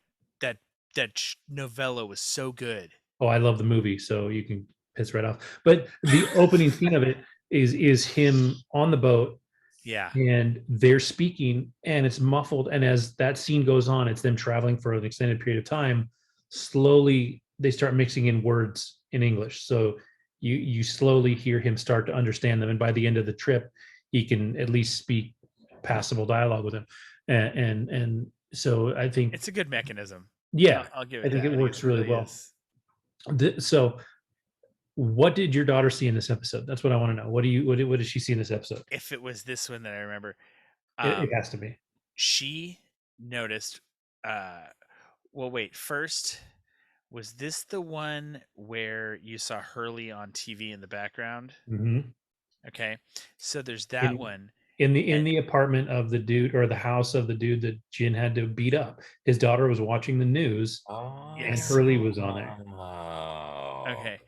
novella was so good. Oh, I love the movie, so you can piss right off. But the opening scene of it is him on the boat, Yeah. and they're speaking, and it's muffled. And as that scene goes on, it's them traveling for an extended period of time. Slowly, they start mixing in words in English, so you slowly hear him start to understand them. And by the end of the trip, he can at least speak passable dialogue with him. And so I think It's a good mechanism. yeah, I'll give I it think that. it works really well. is. So what did your daughter see in this episode? That's what I want to know. What did she see in this episode? If it was this one that I remember, It has to be. she noticed. Well, wait. First, was this the one where you saw Hurley on TV in the background? Mhm. Okay, so there's that one. In the apartment of the dude, or the house of the dude that Jin had to beat up. His daughter was watching the news, Oh, and Yes. Hurley was on there. Okay,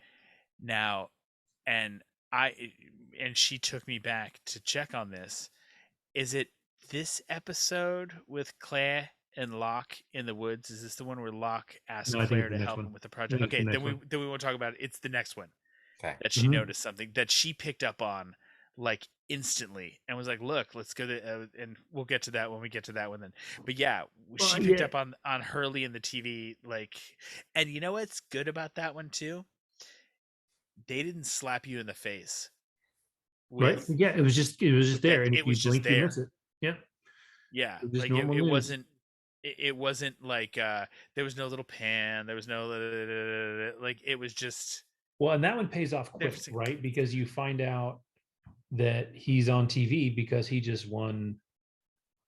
now, and she took me back to check on this. Is it this episode with Claire and Locke in the woods? Is this the one where Locke asked No, I think Claire it's the to next help one. him with the I project? think it's Okay, the then next we won't talk about it. It's the next one Okay. that she noticed something that she picked up on like instantly and was like, "Look, let's go to," and we'll get to that when we get to that one then. But yeah, she picked up on Hurley in the TV, like, and you know what's good about that one too? They didn't slap you in the face. Right? Yeah, it was just there, and it if was you just blink, you there. miss it. Yeah. Yeah, It was just like normal it news. wasn't. It wasn't like there was no little pan. There was no like it was just. Well, and that one pays off quick, Interesting. right? Because you find out that he's on TV because he just won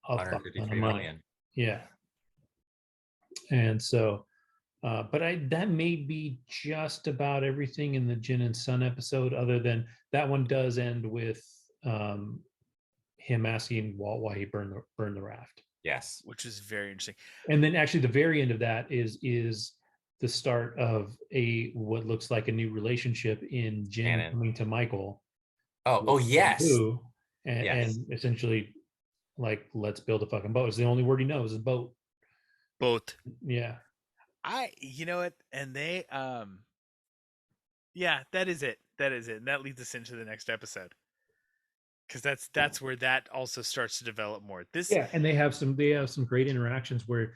a fuck ton of 153 money. million. Yeah. And so, but that may be just about everything in the Jin and Sun episode, other than that one does end with him asking Walt why he burned the raft. Yes. Which is very interesting. And then actually the very end of that is the start of what looks like a new relationship in Jin Canon. coming to Michael. Oh yes. And essentially like, let's build a fucking boat. It's the only word he knows is boat. Both. Yeah. You know what? And they yeah, that is it. And that leads us into the next episode. Because that's where that also starts to develop more. And they have some great interactions where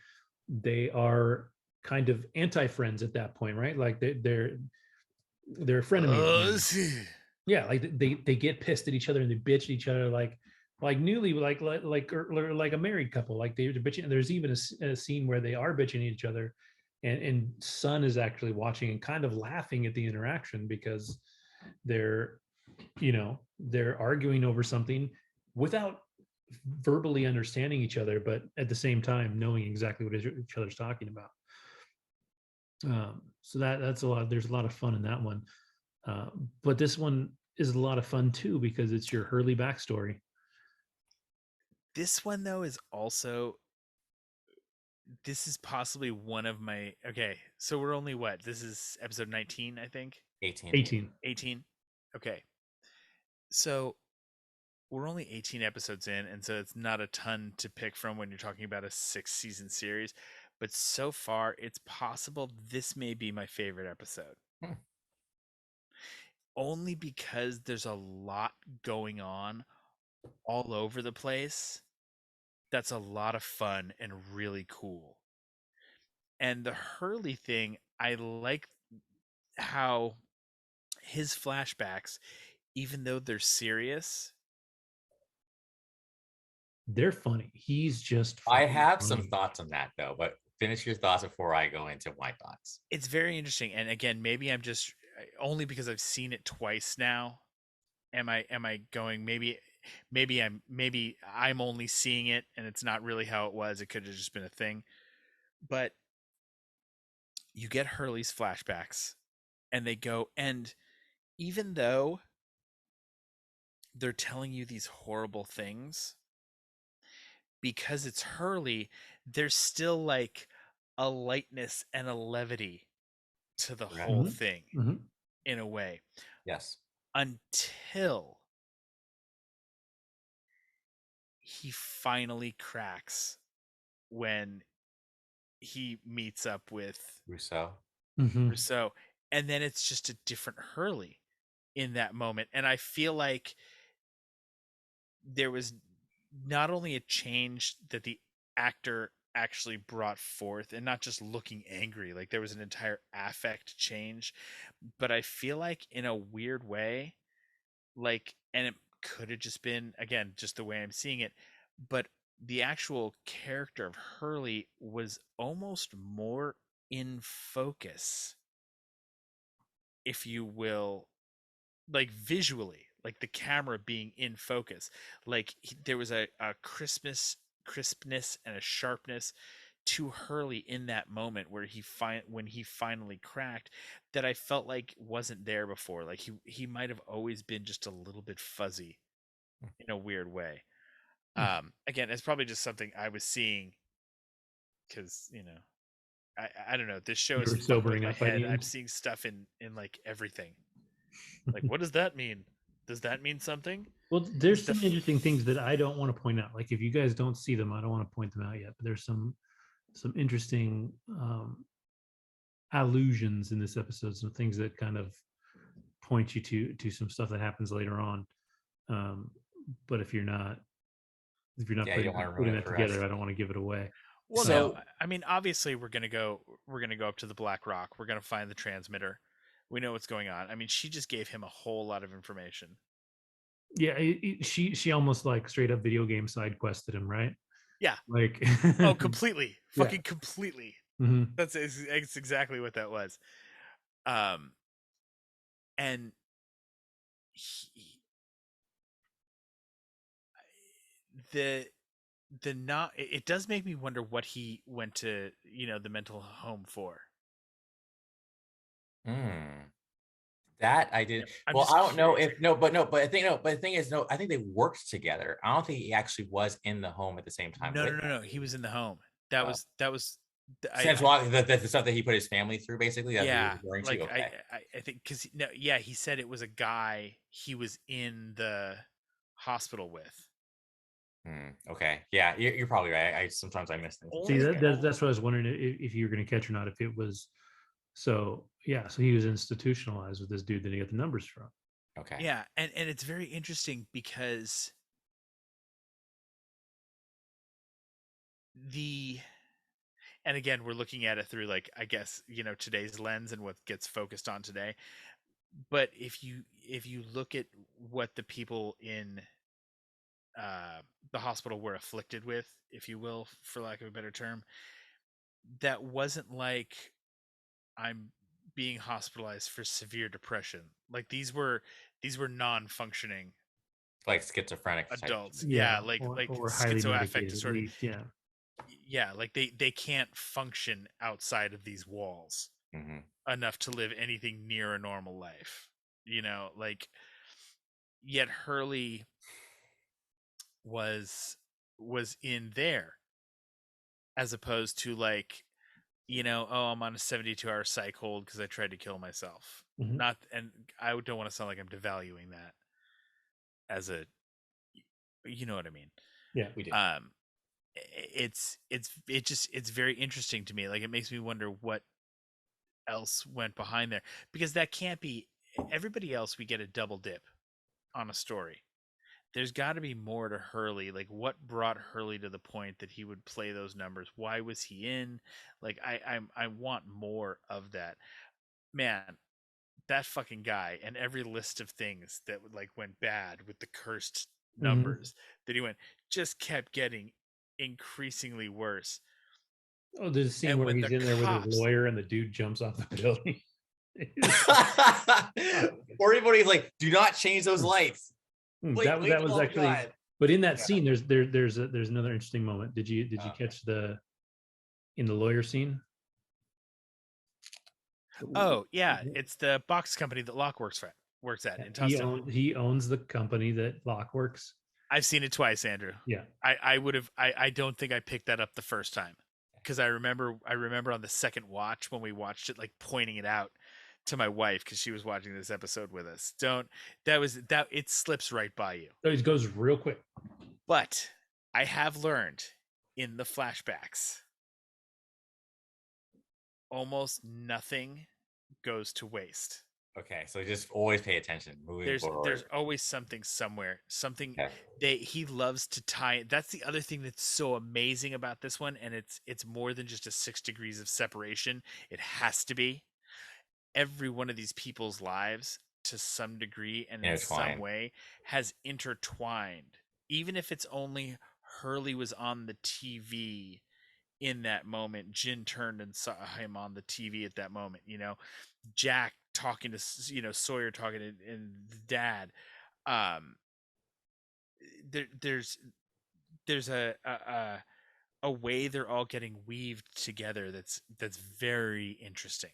they are kind of anti-friends at that point, right? Like they're frenemies. Yeah, like they get pissed at each other and they bitch at each other like newly like a married couple. Like they're bitching. And there's even a scene where they are bitching at each other, and Sun is actually watching and kind of laughing at the interaction because they're arguing over something without verbally understanding each other, but at the same time knowing exactly what each other's talking about. So that's a lot. There's a lot of fun in that one. But this one is a lot of fun too because it's your Hurley backstory. This one though is also, this is possibly one of my, okay, so we're only what? This is episode 19, I think. 18. 18. 18. Okay. So we're only 18 episodes in, and so it's not a ton to pick from when you're talking about a 6-season series. But so far, it's possible this may be my favorite episode. Only because there's a lot going on all over the place. That's a lot of fun and really cool. And the Hurley thing, I like how his flashbacks, even though they're serious, They're funny. He's just I fucking have some funny. thoughts on that though, but finish your thoughts before I go into my thoughts. it's very interesting. And again, maybe I'm just, only because I've seen it twice now. Am I going, maybe I'm only seeing it and it's not really how it was. It could have just been a thing. But you get Hurley's flashbacks and they go, and even though they're telling you these horrible things, because it's Hurley, there's still like a lightness and a levity to the Right. whole Mhm. thing Mhm. in a way, Yes. until he finally cracks when he meets up with Rousseau. Mhm. Rousseau, and then it's just a different Hurley in that moment. And I feel like there was not only a change that the actor actually brought forth, and not just looking angry, like there was an entire affect change, but I feel like in a weird way, like, and it could have just been, again, just the way I'm seeing it, but the actual character of Hurley was almost more in focus, if you will, like visually, like the camera being in focus, like there was a crispness and a sharpness to Hurley in that moment where when he finally cracked, that I felt like wasn't there before. Like he might have always been just a little bit fuzzy in a weird way. Again, it's probably just something I was seeing because, I don't know, this show You is were fucking with sobering my up by the head. I'm end. seeing stuff in like everything. Like, what does that mean? Does that mean something? Well, there's Is the some interesting things that I don't want to point out. Like if you guys don't see them, I don't want to point them out yet. But there's some interesting allusions in this episode, some things that kind of point you to some stuff that happens later on. But if you're not Yeah, you don't want to ruin putting it that for together, us. I don't want to give it away. Well, So- no, I mean, obviously we're gonna go up to the Black Rock. We're gonna find the transmitter. We know what's going on. I mean, she just gave him a whole lot of information. Yeah, she almost like straight up video game side quested him, right? Yeah. Like Oh, completely, Yeah. fucking completely. Mhm. That's it's exactly what that was. And he, the not, it does make me wonder what he went to, the mental home for. That I did. I'm Well, just I don't know curious. if no, but no, but I think no, but the thing is, no, I think they worked together. I don't think he actually was in the home at the same time. No. He was in the home. That Oh. was. Since the stuff that he put his family through, basically. That's Yeah, what you're referring like to. Okay. I think because no, yeah, he said it was a guy he was in the hospital with. Okay. Yeah, you're probably right. Sometimes I miss things. See, Only- that's what I was wondering if you were going to catch or not. If it was so, yeah. So he was institutionalized with this dude that he got the numbers from. Okay. Yeah, and it's very interesting because and again, we're looking at it through, like, I guess, today's lens and what gets focused on today. But if you look at what the people in the hospital were afflicted with, if you will, for lack of a better term, that wasn't like I'm being hospitalized for severe depression. Like these were non-functioning like schizophrenic type. adults. Yeah, like or highly schizoaffective medicated, at disorder. least, yeah. Yeah, like they can't function outside of these walls Mhm. enough to live anything near a normal life. Like yet Hurley was in there, as opposed to like, oh, I'm on a 72-hour psych hold because I tried to kill myself. Mhm. Not, and I don't want to sound like I'm devaluing that as a, you know what I mean. Yeah, we do. It's very interesting to me. Like, it makes me wonder what else went behind there, because that can't be everybody else. We get a double dip on a story. There's got to be more to Hurley. Like, what brought Hurley to the point that he would play those numbers? Why was he in? Like, I want more of that. Man, that fucking guy, and every list of things that like went bad with the cursed numbers that he went, just kept getting increasingly worse. Oh, there's a scene And where when he's the in there with his cops- lawyer and the dude jumps off the building. Or everybody's like, do not change those lights. that was oh, actually God. but in that Yeah. scene there's another interesting moment. Did you catch in the lawyer scene? Oh yeah, it's the box company that Locke works at in Tustin. He owns the company that Locke works. I've seen it twice, Andrew. Yeah. I don't think I picked that up the first time, because I remember on the second watch when we watched it, like pointing it out to my wife because she was watching this episode with us. It slips right by you. It goes real quick. But I have learned in the flashbacks, almost nothing goes to waste. Okay, so just always pay attention. Moving forward. There's always something somewhere. Something Okay. he loves to tie. That's the other thing that's so amazing about this one, and it's more than just a 6 degrees of separation. It has to be. Every one of these people's lives, to some degree and in some Intertwined. way, has intertwined. Even if it's only Hurley was on the TV in that moment, Jin turned and saw him on the TV at that moment. Jack talking to Sawyer talking to and dad. There's a way they're all getting weaved together that's very interesting.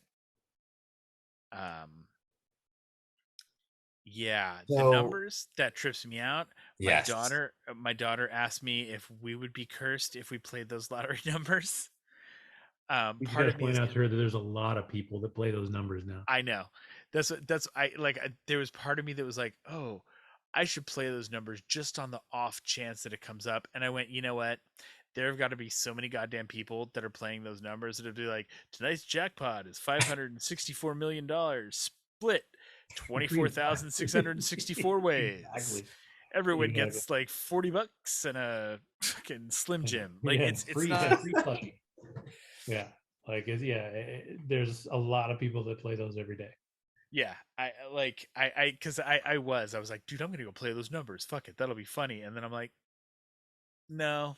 Yeah, the So- numbers that trips me out. Yes. My daughter asked me if we would be cursed if we played those lottery numbers. You Part got of to me point is out to her that there's a lot of people that play those numbers now. I know. There was part of me that was like, oh, I should play those numbers just on the off chance that it comes up. And I went, you know what? There have got to be so many goddamn people that are playing those numbers that would be like, tonight's jackpot is $564 million split 24,664 ways. Exactly. Everyone Exactly. gets like $40 and a fucking Slim Jim. Like, Yeah, it's free, not. free plushie. Yeah, there's a lot of people that play those every day. Yeah, I was like, dude, I'm gonna go play those numbers. Fuck it, that'll be funny. And then I'm like, no,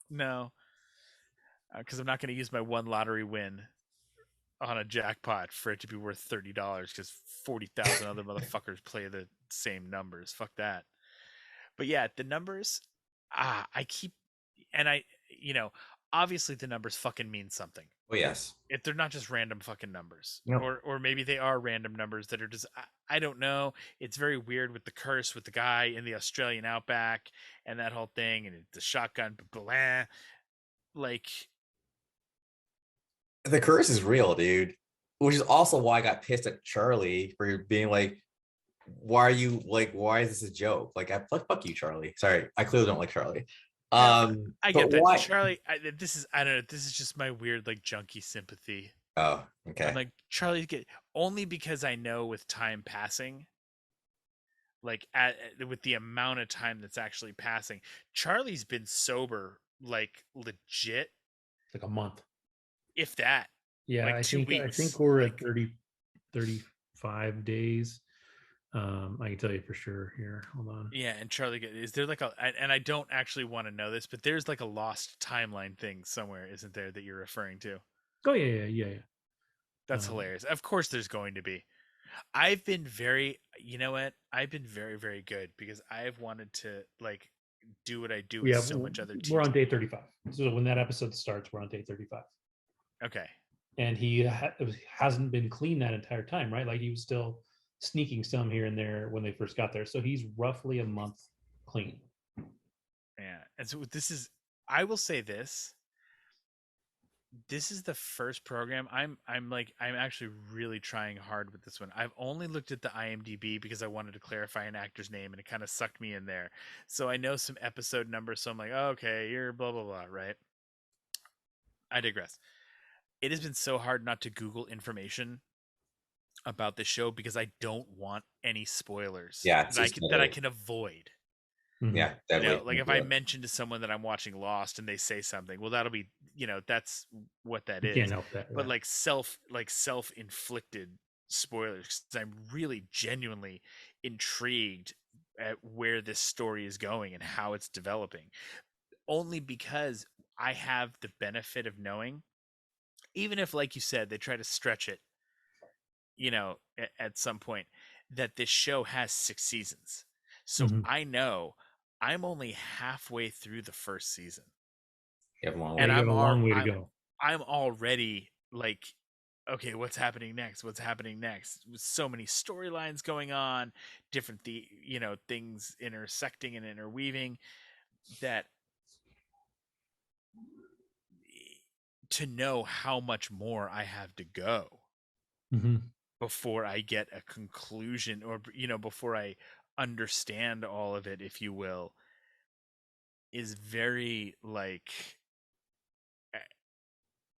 because I'm not gonna use my one lottery win on a jackpot for it to be worth $30 because 40,000 other motherfuckers play the same numbers. Fuck that. But yeah, the numbers, obviously the numbers fucking mean something. Oh yes. If they're not just random fucking numbers, Yep. or maybe they are random numbers that are just, I don't know. It's very weird with the curse with the guy in the Australian outback and that whole thing and the shotgun, blah, like, The curse is real, dude. Which is also why I got pissed at Charlie for being like, why is this a joke? Like, fuck you, Charlie. Sorry, I clearly don't like Charlie. I get but that, why? Charlie. I don't know. This is just my weird like junkie sympathy. Oh, okay. I'm like, Charlie, only because I know with time passing, like with the amount of time that's actually passing, Charlie's been sober like legit Like a month. if that. Yeah, like I 2 think weeks. we're Like, at 35 days. I can tell you for sure here. Hold on. yeah, and Charlie, is there like and I don't actually want to know this, but there's like a lost timeline thing somewhere, isn't there, that you're referring to? Oh yeah. That's hilarious. Of course there's going to be. I've been very, you know what? I've been very, very good because I've wanted to like do what I do with Yeah, so much other we're TV. on day 35. So when that episode starts, we're on day 35. Okay. And he hasn't been clean that entire time, right? Like he was still sneaking some here and there when they first got there. So he's roughly a month clean. Yeah. And so this is, I will say this. This is the first program I'm actually really trying hard with this one. I've only looked at the IMDb because I wanted to clarify an actor's name and it kind of sucked me in there. So I know some episode numbers, so I'm like, oh, okay, you're blah blah blah, right? I digress. It has been so hard not to Google information about the show because I don't want any spoilers Yeah, that I can avoid. Yeah, Like if I mention to someone that I'm watching Lost and they say something, well, that'll be, that's what that is. You can't help that. But like self-inflicted spoilers, because I'm really genuinely intrigued at where this story is going and how it's developing. Only because I have the benefit of knowing, even if, like you said, they try to stretch it, at some point, that this show has 6 seasons. So I know I'm only halfway through the first season. You have a long way. way. You have a long way to go. I'm already like, okay, what's happening next? What's happening next? With so many storylines going on, different things intersecting and interweaving, that to know how much more I have to go before I get a conclusion, or before I understand all of it, if you will, is very like,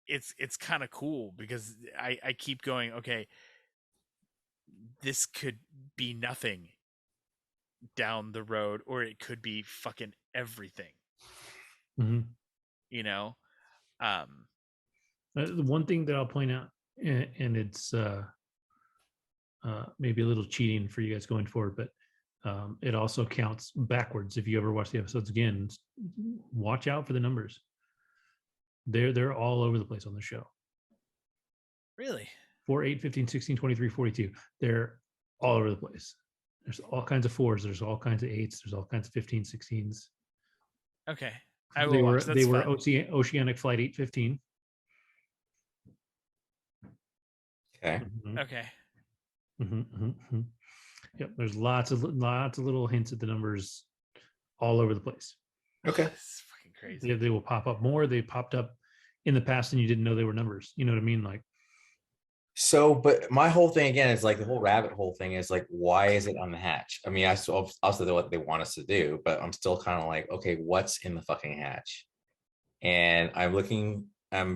it's kind of cool because I keep going, okay, this could be nothing down the road, or it could be fucking everything. The one thing that I'll point out, and it's maybe a little cheating for you guys going forward, but it also counts backwards. If you ever watch the episodes again, watch out for the numbers. They're all over the place on the show. Really? 4, 8, 15, 16, 23, 42. They're all over the place. There's all kinds of 4s. There's all kinds of 8s. There's all kinds of 15, 16s. Okay. I will watch. They were Oceanic Flight 815. Okay. Okay. Yep. There's lots of little hints at the numbers all over the place. Okay. It's fucking crazy. They will pop up more. They popped up in the past and you didn't know they were numbers. You know what I mean? Like, so, but my whole thing again is like the whole rabbit hole thing is like, why is it on the hatch? I mean, I also know what they want us to do, but I'm still kind of like, okay, what's in the fucking hatch? And I'm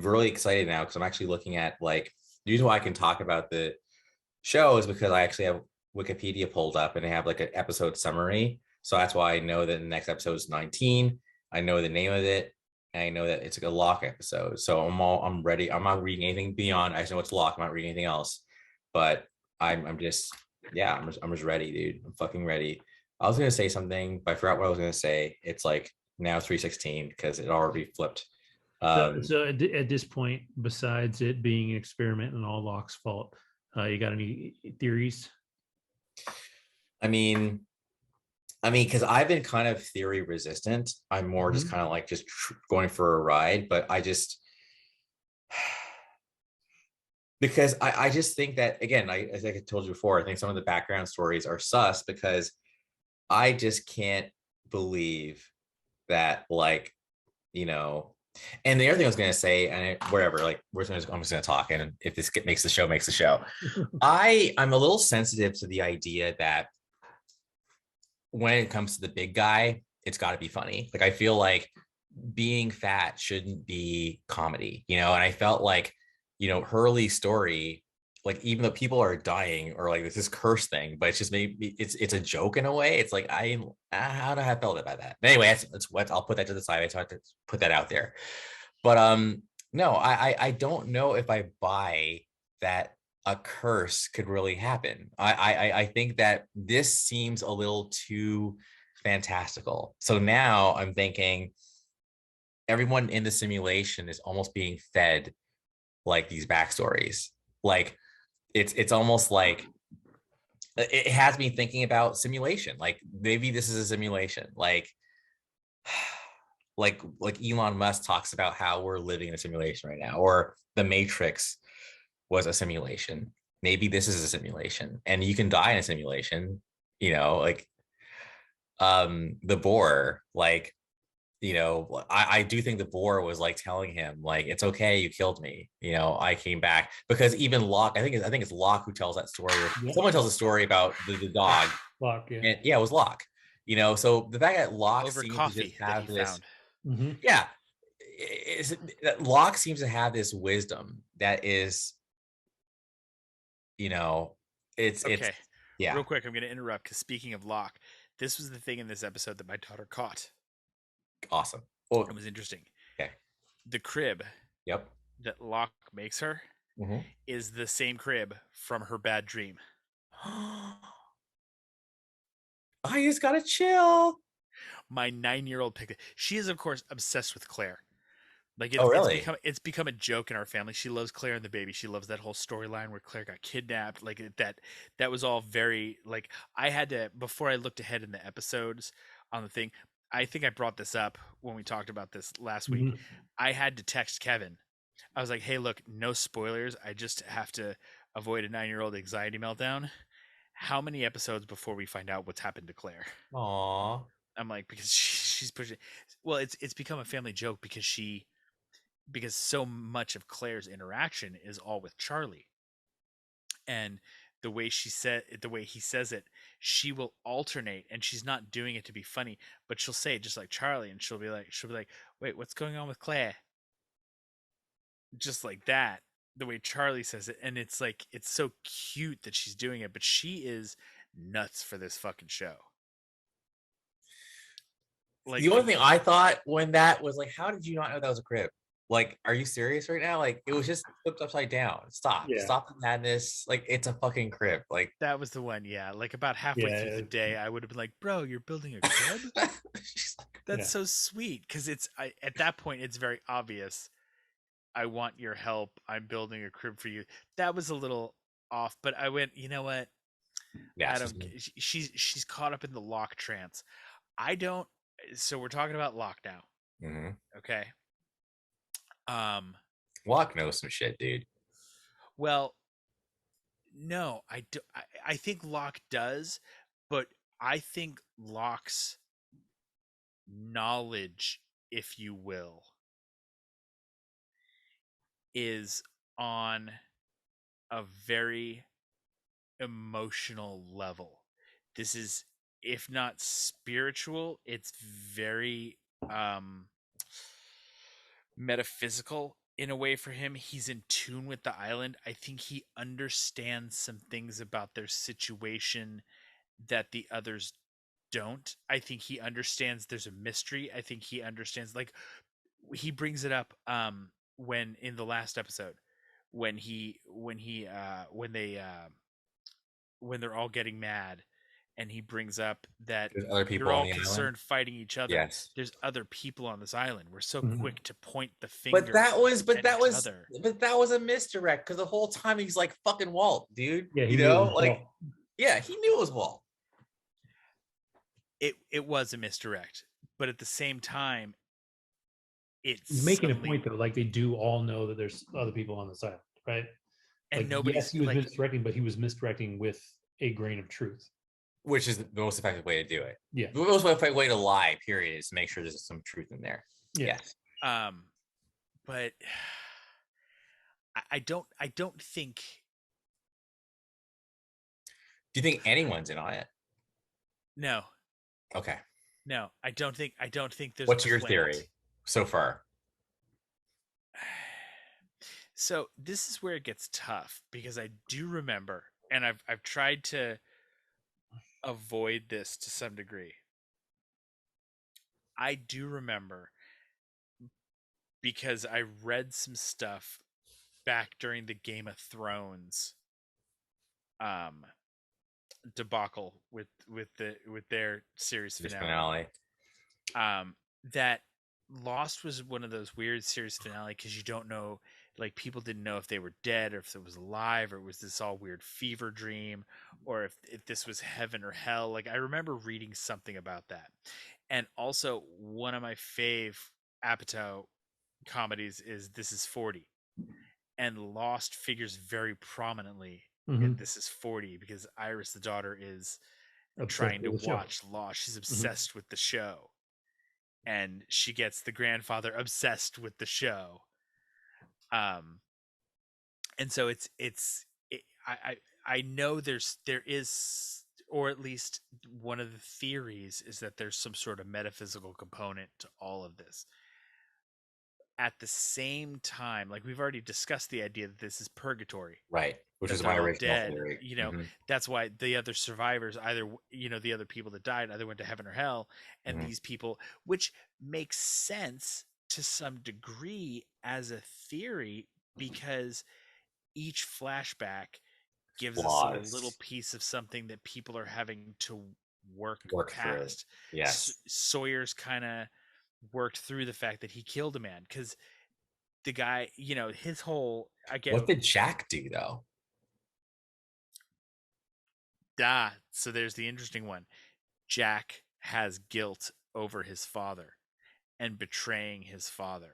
really excited now because I'm actually looking at, like, the reason why I can talk about the show is because I actually have Wikipedia pulled up and they have like an episode summary. So that's why I know that the next episode is 19. I know the name of it. And I know that it's like a Locke episode. So I'm ready. I'm not reading anything beyond. I just know it's Locke. I'm not reading anything else. But I'm just ready, dude. I'm fucking ready. I was gonna say something, but I forgot what I was gonna say. It's like now 3:16 because it already flipped. So at this point, besides it being an experiment and all Locke's fault, you got any theories? I mean, because I've been kind of theory resistant. I'm more just kind of like just going for a ride, but I just, because I just think that, again, as I told you before, I think some of the background stories are sus because I just can't believe that, like, and the other thing I was going to say, and wherever, like, I'm just going to talk, and if this makes the show. I'm a little sensitive to the idea that when it comes to the big guy, it's got to be funny. Like, I feel like being fat shouldn't be comedy, and I felt like, Hurley's story, like, even though people are dying or like this curse thing, but it's just maybe it's a joke in a way. It's like, how do I felt about that? But anyway, that's what I'll put that to the side. I tried to put that out there, but no, I don't know if I buy that a curse could really happen. I think that this seems a little too fantastical. So now I'm thinking everyone in the simulation is almost being fed like these backstories. Like it's almost like it has me thinking about simulation. Like maybe this is a simulation. Like Elon Musk talks about how we're living in a simulation right now, or the Matrix was a simulation. Maybe this is a simulation, and you can die in a simulation. Like the boar, like I do think the boar was like telling him, like, it's okay, you killed me, I came back. Because even Locke, I think it's Locke who tells that story, or someone tells a story about the dog. Locke, yeah. And yeah, it was Locke. So the fact that Locke Over seems to coffee just that have he this, found. yeah, that Locke seems to have this wisdom that is, it's Okay. yeah. Real quick, I'm going to interrupt because speaking of Locke, this was the thing in this episode that my daughter caught. Awesome. Well, It was interesting. okay. The crib Yep. that Locke makes her is the same crib from her bad dream. I just gotta chill. My 9-year-old picked it. She is, of course, obsessed with Claire. Like Really? it's become a joke in our family. She loves Claire and the baby. She loves that whole storyline where Claire got kidnapped. Like that was all very, like, I had to, before I looked ahead in the episodes on the thing. I think I brought this up when we talked about this last week. I had to text Kevin. I was like, "Hey, look, no spoilers. I just have to avoid a 9-year-old anxiety meltdown. How many episodes before we find out what's happened to Claire?" Aw. I'm like, because she's pushing. Well, it's become a family joke because so much of Claire's interaction is all with Charlie, and the way he says it, she will alternate, and she's not doing it to be funny, but she'll say it just like Charlie, and she'll be like, "Wait, what's going on with Claire?" Just like that, the way Charlie says it, and it's like, it's so cute that she's doing it, but she is nuts for this fucking show. Like, the only thing I thought when that was like, how did you not know that was a crib? Like, are you serious right now? Like, it was just flipped upside down. Stop the madness. Like, it's a fucking crib. Like, that was the one, yeah. Like about halfway through the day, I would have been like, "Bro, you're building a crib?" That's so sweet, because at that point it's very obvious. I want your help. I'm building a crib for you. That was a little off, but I went, you know what? Yeah, I don't. She's caught up in the Locke trance. I don't. So we're talking about Locke now. Okay. Locke knows some shit, dude. Well, no, I do. I think Locke does, but I think Locke's knowledge, if you will, is on a very emotional level. This is, if not spiritual, it's very metaphysical in a way for him. He's in tune with the island. I think he understands some things about their situation that the others don't. I think he understands there's a mystery. I think he understands, like, he brings it up when in the last episode, when they're all getting mad, and he brings up that There's other people you're on all the concerned island. fighting each other. Yes. There's other people on this island. We're so quick to point the finger. But that was other. a misdirect, because the whole time he's like, fucking Walt, dude. Yeah, you know, like, yeah, he knew it was Walt. It was a misdirect, but at the same time, he's making a point though, like they do all know that there's other people on the side, right? And like, nobody's, yes, he was like, misdirecting, but he was misdirecting with a grain of truth, which is the most effective way to do it. Yeah, the most effective way to lie, period, is to make sure there's some truth in there. Yeah. But I don't think. Do you think anyone's in on it? No. Okay. No, I don't think there's. What's your theory so far? So this is where it gets tough, because I do remember, and I've tried to avoid this to some degree. I do remember, because I read some stuff back during the Game of Thrones debacle with their series finale. That Lost was one of those weird series finale, because you don't know, like people didn't know if they were dead or if it was alive or was this all weird fever dream or if this was heaven or hell. Like I remember reading something about that. And also one of my fave Apatow comedies is This Is 40. And Lost figures very prominently in This Is 40 because Iris, the daughter, is trying to watch Lost. She's obsessed with the show. And she gets the grandfather obsessed with the show. And so I know there is, or at least one of the theories is that there's some sort of metaphysical component to all of this. At the same time, like we've already discussed the idea that this is purgatory, right? Which that is they're my all original dead. theory. You know, that's why the other survivors either, you know, the other people that died either went to heaven or hell, and these people, which makes sense to some degree as a theory because each flashback gives us a little Flaws. piece of something that people are having to work through. past. Yes. Sawyer's kind of worked through the fact that he killed a man because the guy, you know, his whole, What did Jack do though? So there's the interesting one. Jack has guilt over his father and betraying his father.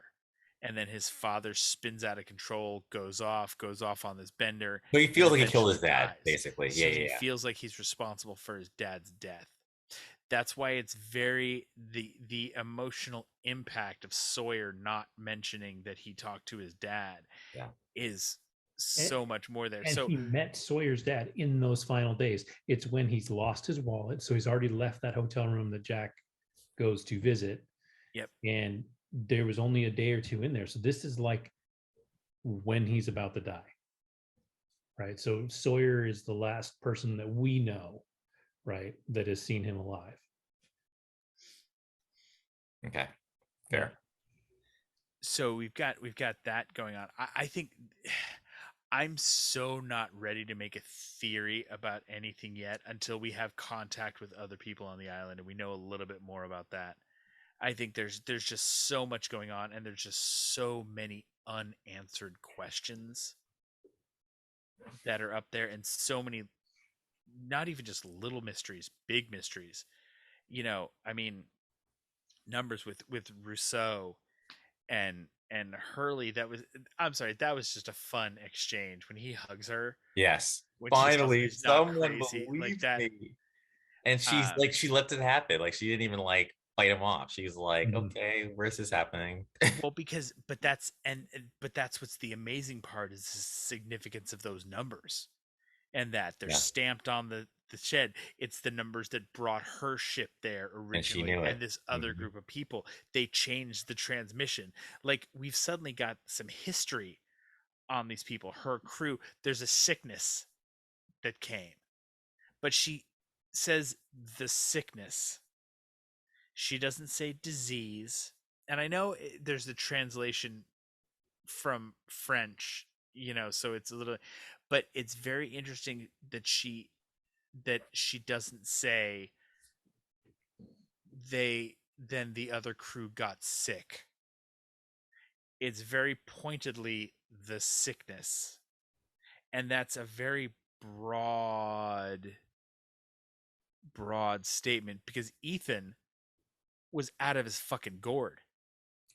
And then his father spins out of control, goes off on this bender. So he feels like he killed eventually his dad, dies. basically. So Yeah, he yeah. feels like he's responsible for his dad's death. That's why it's very the emotional impact of Sawyer not mentioning that he talked to his dad is so much more there. And so he met Sawyer's dad in those final days. It's when he's lost his wallet, so he's already left that hotel room that Jack goes to visit. Yep. And there was only a day or two in there, so this is like when he's about to die, right? So Sawyer is the last person that we know, right, that has seen him alive. Okay, fair. So we've got that going on. I think I'm so not ready to make a theory about anything yet until we have contact with other people on the island and we know a little bit more about that. I think there's just so much going on and there's just so many unanswered questions that are up there and so many, not even just little mysteries, big mysteries. You know, I mean, numbers with Rousseau and Hurley, that was just a fun exchange when he hugs her. Yes. When Finally, someone crazy, believes like that. me. And she's like, she let it happen. Like she didn't even like fight him off. She's like, okay, where's this happening? Well, but that's what's the amazing part is the significance of those numbers, and that they're stamped on the shed. It's the numbers that brought her ship there originally, And she knew it. this other group of people. They changed the transmission. Like we've suddenly got some history on these people. Her crew. There's a sickness that came, but she says the sickness. She doesn't say disease. And I know there's the translation from French, you know, so it's a little, but it's very interesting that she doesn't say then the other crew got sick. It's very pointedly the sickness. And that's a very broad statement because Ethan was out of his fucking gourd.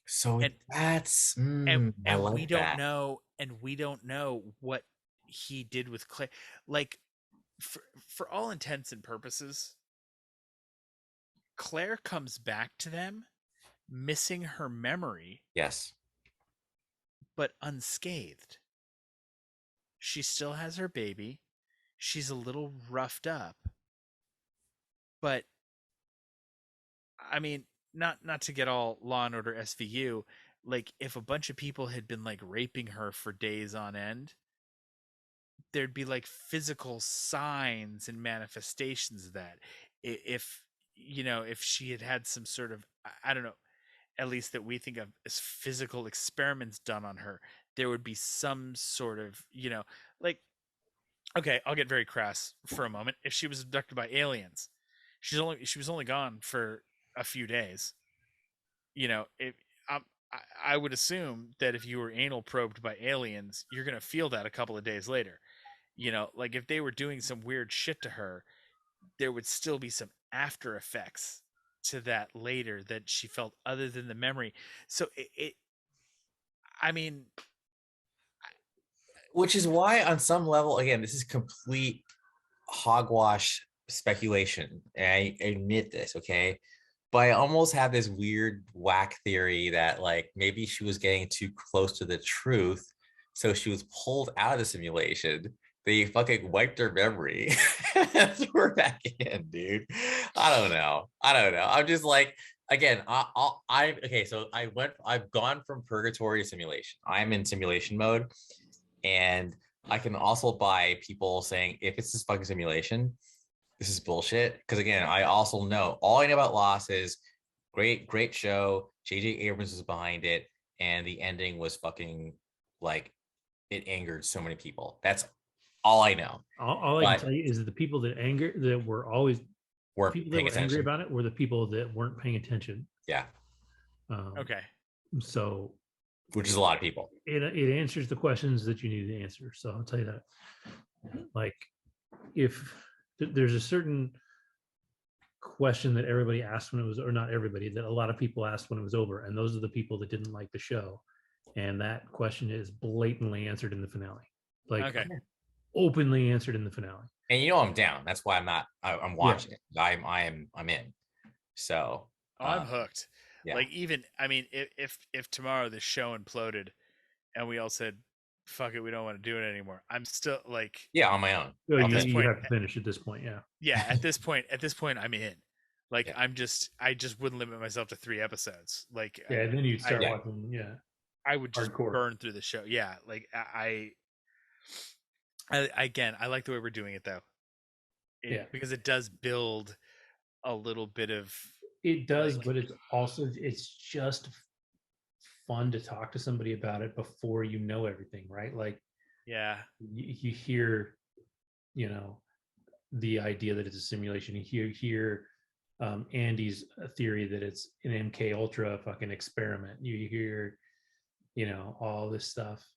So that's and I like we don't that. know, and we don't know what he did with Claire. Like for all intents and purposes, Claire comes back to them missing her memory. Yes. But unscathed. She still has her baby. She's a little roughed up. But I mean, not to get all Law and Order SVU, like if a bunch of people had been like raping her for days on end, there'd be like physical signs and manifestations of that. If she had had some sort of, I don't know, at least that we think of as physical experiments done on her, there would be some sort of, like, okay, I'll get very crass for a moment. If she was abducted by aliens, she was only gone for a few days. I would assume that if you were anal probed by aliens, you're gonna feel that a couple of days later. You know, like if they were doing some weird shit to her, there would still be some after effects to that later that she felt other than the memory. So I mean, Which is why, on some level, again, this is complete hogwash speculation. And I admit this, okay? But I almost have this weird whack theory that like maybe she was getting too close to the truth. So she was pulled out of the simulation. They fucking wiped her memory and threw her back in, dude. I don't know. I'm just like, again, I okay. So I've gone from purgatory to simulation. I'm in simulation mode. And I can also buy people saying, if it's this fucking simulation, this is bullshit. Because again, I also know all I know about Lost is great show. J.J. Abrams was behind it, and the ending was fucking like it angered so many people. That's all I know. All I can tell you is that the people that were always Weren't people that paying were angry attention. about it were the people that weren't paying attention. Yeah, okay. So which is a lot of people. it answers the questions that you need to answer. So I'll tell you that. Like, if there's a certain question that everybody asked when it was, or not everybody, that a lot of people asked when it was over, and those are the people that didn't like the show, and that question is blatantly answered in the finale, like Okay. openly answered in the finale. And you know I'm down. That's why I'm watching it. I'm in. So I'm hooked. yeah. Like even I mean, if tomorrow the show imploded and we all said, "Fuck it, we don't want to do it anymore," I'm still like, Yeah, on my own. Well, At this you point- have to finish at this point. Yeah. yeah. At this point, I'm in. Like Yeah. I just wouldn't limit myself to 3 episodes. Like Yeah. And then you start Yeah. watching. Yeah. I would just Hardcore. burn through the show. Yeah, like I again, I like the way we're doing it though. Yeah. Because it does build a little bit of It does, like- but it's just fun to talk to somebody about it before you know everything, right? Like yeah, you hear, the idea that it's a simulation. You hear Andy's theory that it's an MK Ultra fucking experiment. You hear, all this stuff.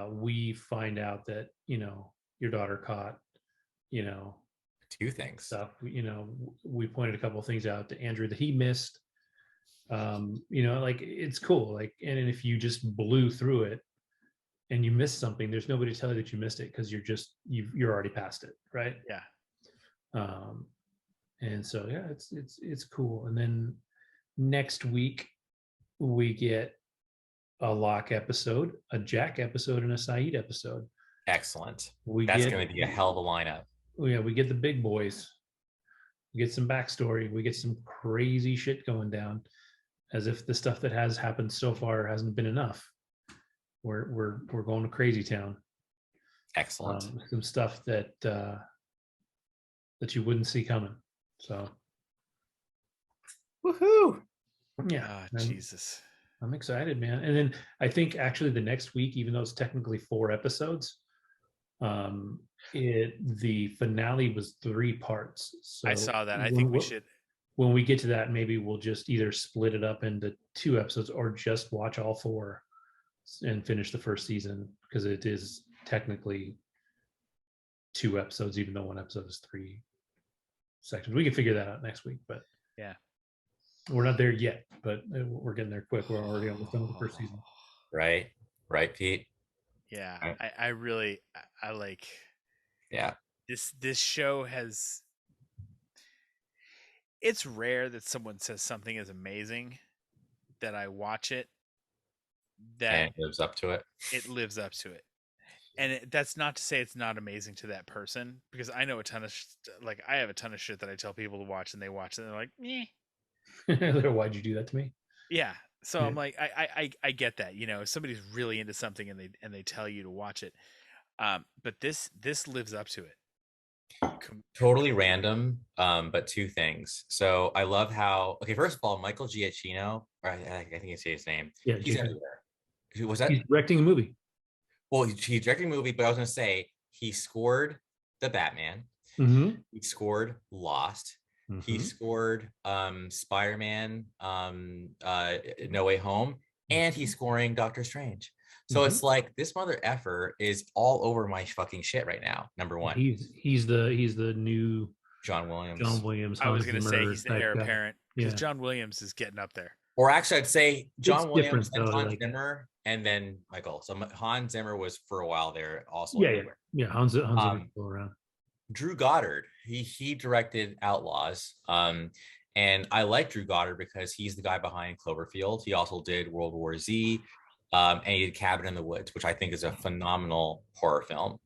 We find out that your daughter caught, 2 things. stuff. We pointed a couple of things out to Andrew that he missed. Like it's cool. Like, and if you just blew through it and you missed something, there's nobody to tell you that you missed it because you're already past it, right? yeah. And so yeah, it's cool. And then next week we get a Locke episode, a Jack episode, and a Saeed episode. Excellent. We That's get, going to be a hell of a lineup. yeah, we get the big boys. We get some backstory. We get some crazy shit going down, as if the stuff that has happened so far hasn't been enough. We're going to crazy town. Excellent. Some stuff that you wouldn't see coming. So Woohoo! yeah, Ah, I'm- Jesus. I'm excited, man. And then I think actually the next week, even though it's technically 4 episodes, the finale was 3 parts. So I saw that. I think we should. When we get to that, maybe we'll just either split it up into 2 episodes or just watch all 4 and finish the first season, because it is technically 2 episodes, even though 1 episode is 3 sections. We can figure that out next week, but Yeah. we're not there yet, but we're getting there quick. We're already almost done with the first season. Right, Pete. Yeah, Right. I really I like Yeah, this show has. It's rare that someone says something is amazing that I watch it that and it lives up to it. it lives up to it. And that's not to say it's not amazing to that person, because I know a ton of like I have a ton of shit that I tell people to watch and they watch it and they're like, "Meh." Why'd you do that to me? Yeah. So Yeah. I'm like, I get that, if somebody's really into something and they tell you to watch it. But this lives up to it. Totally random, but 2 things. So I love how, okay, first of all, Michael Giacchino, or I think it's his name. Yeah, He's Giacchino. everywhere. Was that? He's directing a movie. Well, he's directing a movie, but I was going to say he scored The Batman. Mm-hmm. He scored Lost. He scored Spider-Man, No Way Home, and he's scoring Doctor Strange. So it's like this mother effer is all over my fucking shit right now. Number one, He's the new John Williams. I was Hans gonna say Zimmer he's the type heir guy. apparent because Yeah. John Williams is getting up there. Or actually, I'd say John Williams different, and though, Hans like- Zimmer, and then Michael. So Hans Zimmer was for a while there also. Yeah, everywhere. yeah. Hans Zimmer go around. Drew Goddard, he directed Outlaws. And I like Drew Goddard because he's the guy behind Cloverfield. He also did World War Z, and he did Cabin in the Woods, which I think is a phenomenal horror film.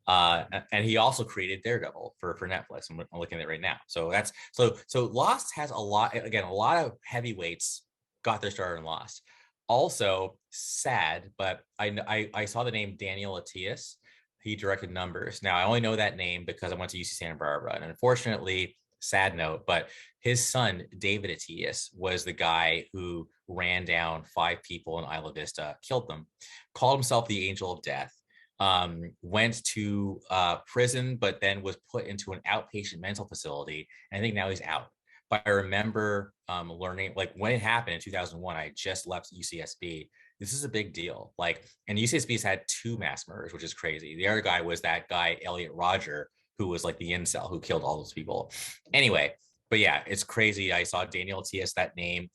And he also created Daredevil for Netflix. I'm looking at it right now. So that's so Lost has a lot of heavyweights got their start in Lost. Also sad, but I saw the name Daniel Atias. He directed Numbers. Now I only know that name because I went to UC Santa Barbara, and unfortunately, sad note, but his son David Atias was the guy who ran down 5 people in Isla Vista, killed them, called himself the Angel of Death. Went to prison, but then was put into an outpatient mental facility. And I think now he's out. But I remember learning, like when it happened in 2001, I just left UCSB. This is a big deal. Like, and UCSB's had 2 mass murders, which is crazy. The other guy was that guy, Elliot Rodger, who was like the incel who killed all those people. Anyway, but yeah, it's crazy. I saw Daniel T.S., that name.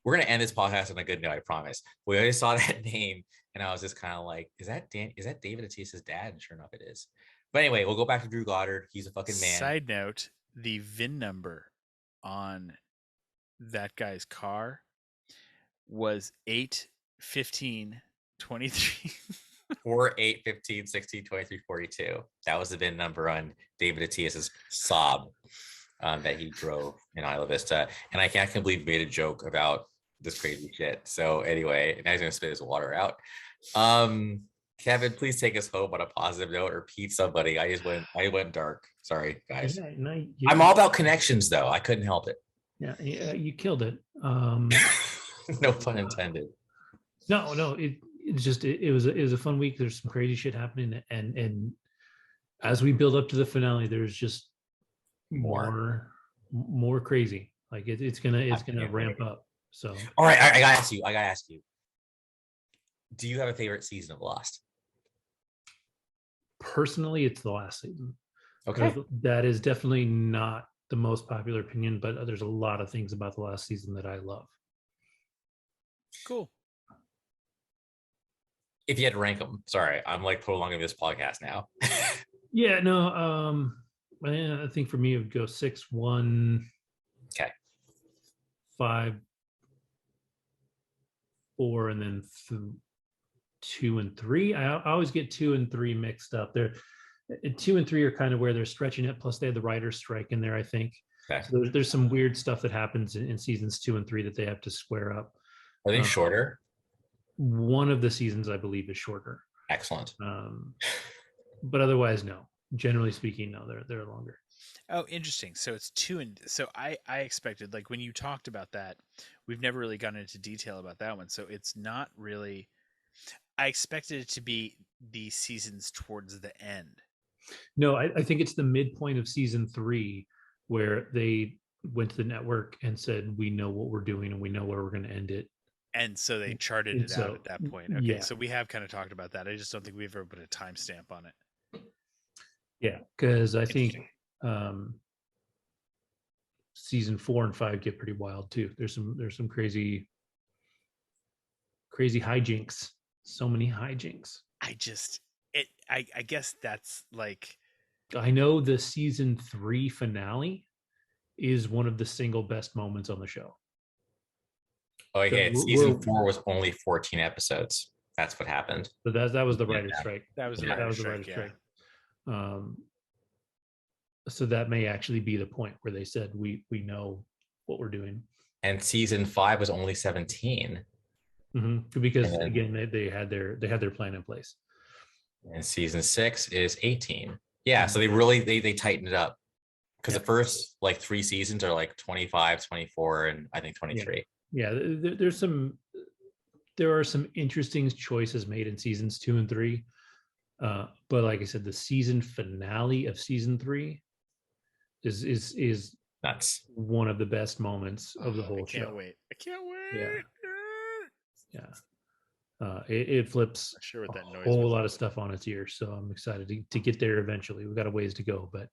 We're going to end this podcast on a good note, I promise. We already saw that name. And I was just kind of like, is that David Atias' dad? And sure enough, it is. But anyway, we'll go back to Drew Goddard. He's a fucking man. Side note, the VIN number on that guy's car was 81523. 4, 8, 15, 16, 23, 42. That was the VIN number on David Atias' Saab that he drove in Isla Vista. And I can't believe he made a joke about this crazy shit. So anyway, now he's gonna spit his water out. Kevin, please take us home on a positive note, or Pete somebody. I went dark. Sorry, guys. Yeah, no, I'm all about connections, though. I couldn't help it. Yeah, you killed it. No pun intended. No, it was a fun week. There's some crazy shit happening, and as we build up to the finale, there's just more crazy. Like it's gonna ramp up. So all right, I gotta ask you. Do you have a favorite season of Lost? Personally, it's the last season. Okay. That is definitely not the most popular opinion, but there's a lot of things about the last season that I love. Cool. If you had to rank them, sorry, I'm like prolonging this podcast now. Yeah, no, I think for me it would go 6, 1, okay, 5, 4, and then 2 and 3. I always get 2 and 3 mixed up. They're 2 and 3 are kind of where they're stretching it. Plus, they had the writer's strike in there, I think. Okay. So there's some weird stuff that happens in seasons 2 and 3 that they have to square up. Are they shorter? One of the seasons, I believe, is shorter. Excellent. But otherwise, no. Generally speaking, no, they're longer. Oh, interesting. So it's 2 and so I expected, like when you talked about that, we've never really gone into detail about that one. So it's not really. I expected it to be the seasons towards the end. No, I think it's the midpoint of season 3 where they went to the network and said, we know what we're doing and we know where we're going to end it. And so they charted it out at that point. Okay, yeah. So we have kind of talked about that. I just don't think we've ever put a timestamp on it. Yeah, because I think season 4 and 5 get pretty wild too. There's some crazy hijinks. So many hijinks. I guess that's like. I know the season 3 finale is one of the single best moments on the show. Oh yeah, season 4 was only 14 episodes. That's what happened. But that was the writer's strike. That was the writer's strike. So that may actually be the point where they said we know what we're doing. And season 5 was only 17. Mm-hmm. Because again, they had their plan in place. And season 6 is 18. Yeah, so they really they tightened it up because the first like 3 seasons are like 25, 24, and I think 23. Yeah, there are some interesting choices made in seasons 2 and 3. But like I said, the season finale of season 3 is nuts. One of the best moments of the whole show. I can't wait. Yeah. It flips Not sure what that a noise whole was. lot of stuff on its ears. So I'm excited to get there eventually. We've got a ways to go, but